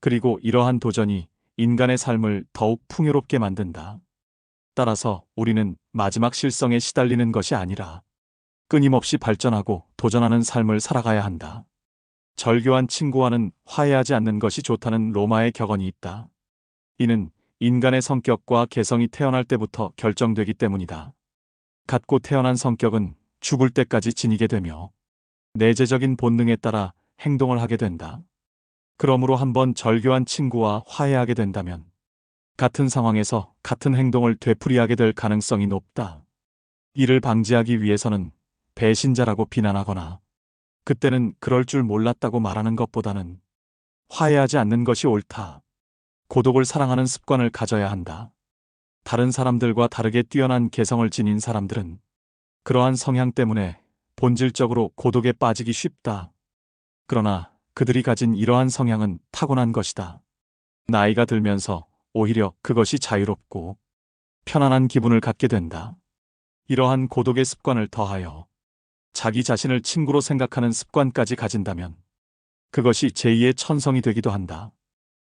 그리고 이러한 도전이 인간의 삶을 더욱 풍요롭게 만든다. 따라서 우리는 마지막 실성에 시달리는 것이 아니라 끊임없이 발전하고 도전하는 삶을 살아가야 한다. 절교한 친구와는 화해하지 않는 것이 좋다는 로마의 격언이 있다. 이는 인간의 성격과 개성이 태어날 때부터 결정되기 때문이다. 갖고 태어난 성격은 죽을 때까지 지니게 되며 내재적인 본능에 따라 행동을 하게 된다. 그러므로 한번 절교한 친구와 화해하게 된다면 같은 상황에서 같은 행동을 되풀이하게 될 가능성이 높다. 이를 방지하기 위해서는 배신자라고 비난하거나 그때는 그럴 줄 몰랐다고 말하는 것보다는 화해하지 않는 것이 옳다. 고독을 사랑하는 습관을 가져야 한다. 다른 사람들과 다르게 뛰어난 개성을 지닌 사람들은 그러한 성향 때문에 본질적으로 고독에 빠지기 쉽다. 그러나 그들이 가진 이러한 성향은 타고난 것이다. 나이가 들면서 오히려 그것이 자유롭고 편안한 기분을 갖게 된다. 이러한 고독의 습관을 더하여 자기 자신을 친구로 생각하는 습관까지 가진다면 그것이 제2의 천성이 되기도 한다.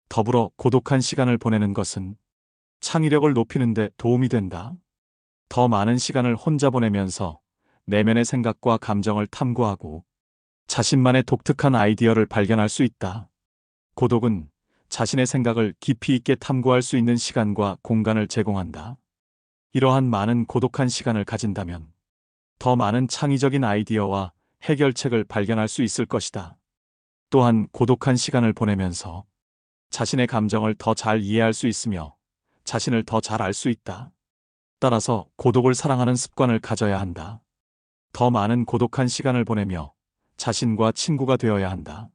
더불어 고독한 시간을 보내는 것은 창의력을 높이는 데 도움이 된다. 더 많은 시간을 혼자 보내면서 내면의 생각과 감정을 탐구하고 자신만의 독특한 아이디어를 발견할 수 있다. 고독은 자신의 생각을 깊이 있게 탐구할 수 있는 시간과 공간을 제공한다. 이러한 많은 고독한 시간을 가진다면 더 많은 창의적인 아이디어와 해결책을 발견할 수 있을 것이다. 또한 고독한 시간을 보내면서 자신의 감정을 더 잘 이해할 수 있으며 자신을 더 잘 알 수 있다. 따라서 고독을 사랑하는 습관을 가져야 한다. 더 많은 고독한 시간을 보내며 자신과 친구가 되어야 한다.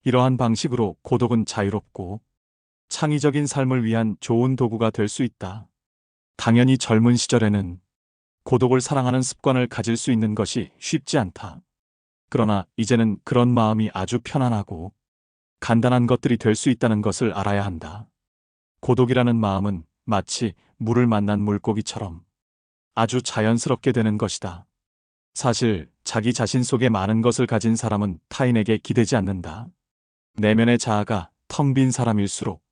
이러한 방식으로 고독은 자유롭고 창의적인 삶을 위한 좋은 도구가 될 수 있다. 당연히 젊은 시절에는 고독을 사랑하는 습관을 가질 수 있는 것이 쉽지 않다. 그러나 이제는 그런 마음이 아주 편안하고 간단한 것들이 될 수 있다는 것을 알아야 한다. 고독이라는 마음은 마치 물을 만난 물고기처럼 아주 자연스럽게 되는 것이다. 사실 자기 자신 속에 많은 것을 가진 사람은 타인에게 기대지 않는다. 내면의 자아가 텅 빈 사람일수록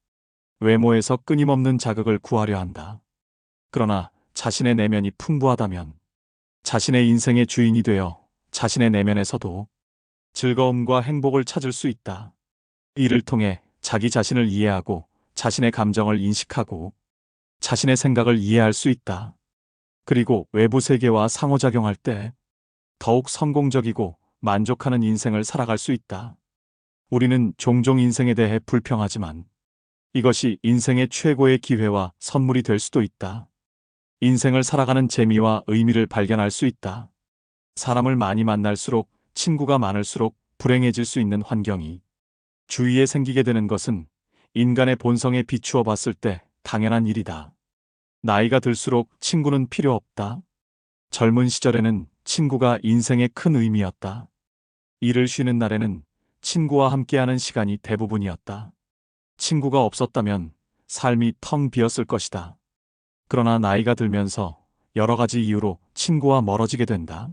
외모에서 끊임없는 자극을 구하려 한다. 그러나 자신의 내면이 풍부하다면 자신의 인생의 주인이 되어 자신의 내면에서도 즐거움과 행복을 찾을 수 있다. 이를 통해 자기 자신을 이해하고 자신의 감정을 인식하고 자신의 생각을 이해할 수 있다. 그리고 외부 세계와 상호작용할 때 더욱 성공적이고 만족하는 인생을 살아갈 수 있다. 우리는 종종 인생에 대해 불평하지만 이것이 인생의 최고의 기회와 선물이 될 수도 있다. 인생을 살아가는 재미와 의미를 발견할 수 있다. 사람을 많이 만날수록 친구가 많을수록 불행해질 수 있는 환경이 주위에 생기게 되는 것은 인간의 본성에 비추어 봤을 때 당연한 일이다. 나이가 들수록 친구는 필요 없다. 젊은 시절에는 친구가 인생의 큰 의미였다. 일을 쉬는 날에는 친구와 함께하는 시간이 대부분이었다. 친구가 없었다면 삶이 텅 비었을 것이다. 그러나 나이가 들면서 여러 가지 이유로 친구와 멀어지게 된다.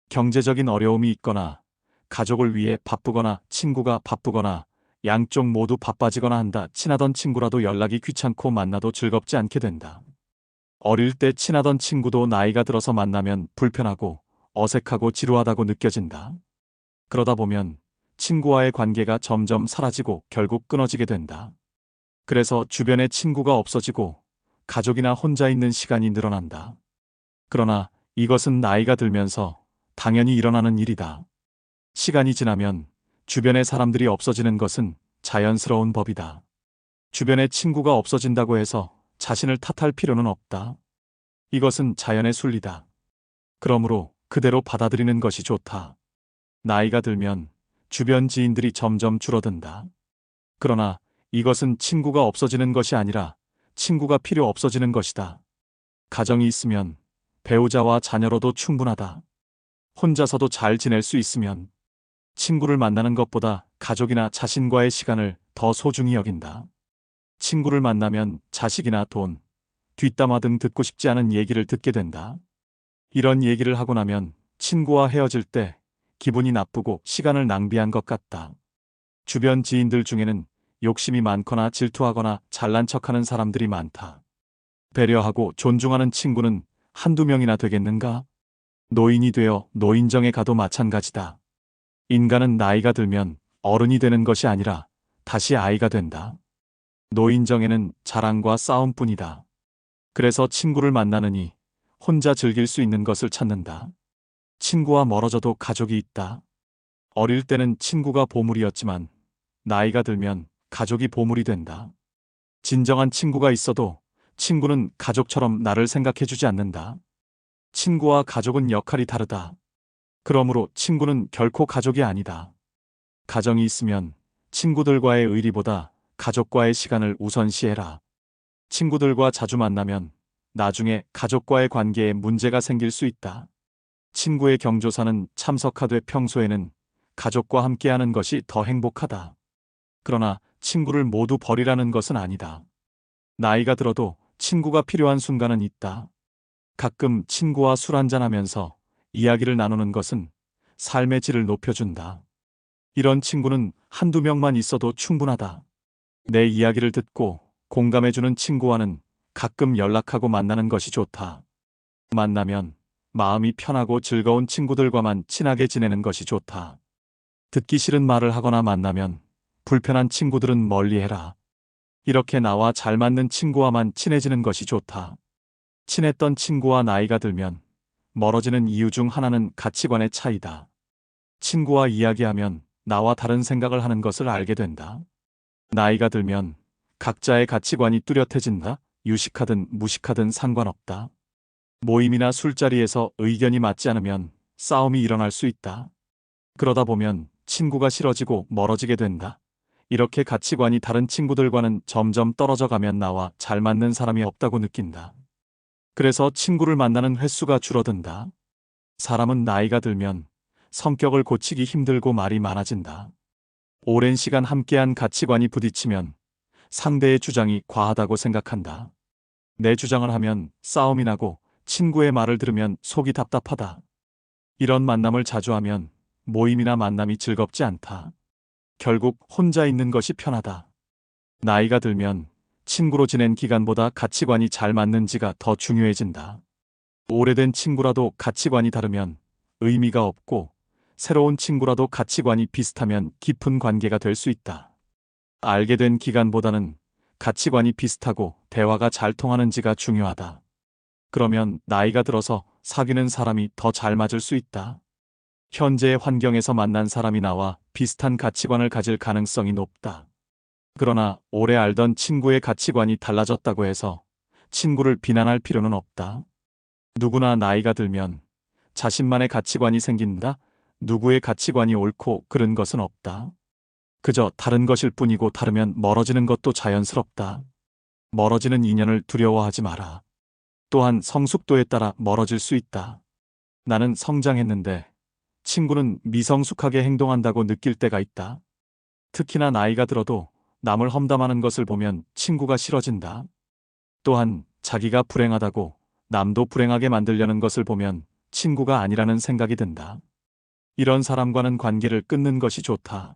경제적인 어려움이 있거나 가족을 위해 바쁘거나 친구가 바쁘거나 양쪽 모두 바빠지거나 한다. 친하던 친구라도 연락이 귀찮고 만나도 즐겁지 않게 된다. 어릴 때 친하던 친구도 나이가 들어서 만나면 불편하고 어색하고 지루하다고 느껴진다. 그러다 보면 친구와의 관계가 점점 사라지고 결국 끊어지게 된다. 그래서 주변에 친구가 없어지고 가족이나 혼자 있는 시간이 늘어난다. 그러나 이것은 나이가 들면서 당연히 일어나는 일이다. 시간이 지나면 주변의 사람들이 없어지는 것은 자연스러운 법이다. 주변에 친구가 없어진다고 해서 자신을 탓할 필요는 없다. 이것은 자연의 순리다. 그러므로 그대로 받아들이는 것이 좋다. 나이가 들면 주변 지인들이 점점 줄어든다. 그러나 이것은 친구가 없어지는 것이 아니라 친구가 필요 없어지는 것이다. 가정이 있으면 배우자와 자녀로도 충분하다. 혼자서도 잘 지낼 수 있으면 친구를 만나는 것보다 가족이나 자신과의 시간을 더 소중히 여긴다. 친구를 만나면 자식이나 돈, 뒷담화 등 듣고 싶지 않은 얘기를 듣게 된다. 이런 얘기를 하고 나면 친구와 헤어질 때 기분이 나쁘고 시간을 낭비한 것 같다. 주변 지인들 중에는 욕심이 많거나 질투하거나 잘난 척하는 사람들이 많다. 배려하고 존중하는 친구는 한두 명이나 되겠는가? 노인이 되어 노인정에 가도 마찬가지다. 인간은 나이가 들면 어른이 되는 것이 아니라 다시 아이가 된다. 노인정에는 자랑과 싸움뿐이다. 그래서 친구를 만나느니 혼자 즐길 수 있는 것을 찾는다. 친구와 멀어져도 가족이 있다. 어릴 때는 친구가 보물이었지만 나이가 들면 가족이 보물이 된다. 진정한 친구가 있어도 친구는 가족처럼 나를 생각해주지 않는다. 친구와 가족은 역할이 다르다. 그러므로 친구는 결코 가족이 아니다. 가정이 있으면 친구들과의 의리보다 가족과의 시간을 우선시해라. 친구들과 자주 만나면 나중에 가족과의 관계에 문제가 생길 수 있다. 친구의 경조사는 참석하되 평소에는 가족과 함께하는 것이 더 행복하다. 그러나 친구를 모두 버리라는 것은 아니다. 나이가 들어도 친구가 필요한 순간은 있다. 가끔 친구와 술 한잔하면서 이야기를 나누는 것은 삶의 질을 높여준다. 이런 친구는 한두 명만 있어도 충분하다. 내 이야기를 듣고 공감해주는 친구와는 가끔 연락하고 만나는 것이 좋다. 만나면 마음이 편하고 즐거운 친구들과만 친하게 지내는 것이 좋다. 듣기 싫은 말을 하거나 만나면 불편한 친구들은 멀리해라. 이렇게 나와 잘 맞는 친구와만 친해지는 것이 좋다. 친했던 친구와 나이가 들면 멀어지는 이유 중 하나는 가치관의 차이다. 친구와 이야기하면 나와 다른 생각을 하는 것을 알게 된다. 나이가 들면 각자의 가치관이 뚜렷해진다. 유식하든 무식하든 상관없다. 모임이나 술자리에서 의견이 맞지 않으면 싸움이 일어날 수 있다. 그러다 보면 친구가 싫어지고 멀어지게 된다. 이렇게 가치관이 다른 친구들과는 점점 떨어져 가면 나와 잘 맞는 사람이 없다고 느낀다. 그래서 친구를 만나는 횟수가 줄어든다. 사람은 나이가 들면 성격을 고치기 힘들고 말이 많아진다. 오랜 시간 함께한 가치관이 부딪히면 상대의 주장이 과하다고 생각한다. 내 주장을 하면 싸움이 나고 친구의 말을 들으면 속이 답답하다. 이런 만남을 자주 하면 모임이나 만남이 즐겁지 않다. 결국 혼자 있는 것이 편하다. 나이가 들면 친구로 지낸 기간보다 가치관이 잘 맞는지가 더 중요해진다. 오래된 친구라도 가치관이 다르면 의미가 없고 새로운 친구라도 가치관이 비슷하면 깊은 관계가 될 수 있다. 알게 된 기간보다는 가치관이 비슷하고 대화가 잘 통하는지가 중요하다. 그러면 나이가 들어서 사귀는 사람이 더 잘 맞을 수 있다. 현재의 환경에서 만난 사람이 나와 비슷한 가치관을 가질 가능성이 높다. 그러나 오래 알던 친구의 가치관이 달라졌다고 해서 친구를 비난할 필요는 없다. 누구나 나이가 들면 자신만의 가치관이 생긴다. 누구의 가치관이 옳고 그른 것은 없다. 그저 다른 것일 뿐이고 다르면 멀어지는 것도 자연스럽다. 멀어지는 인연을 두려워하지 마라. 또한 성숙도에 따라 멀어질 수 있다. 나는 성장했는데 친구는 미성숙하게 행동한다고 느낄 때가 있다. 특히나 나이가 들어도 남을 험담하는 것을 보면 친구가 싫어진다. 또한 자기가 불행하다고 남도 불행하게 만들려는 것을 보면 친구가 아니라는 생각이 든다. 이런 사람과는 관계를 끊는 것이 좋다.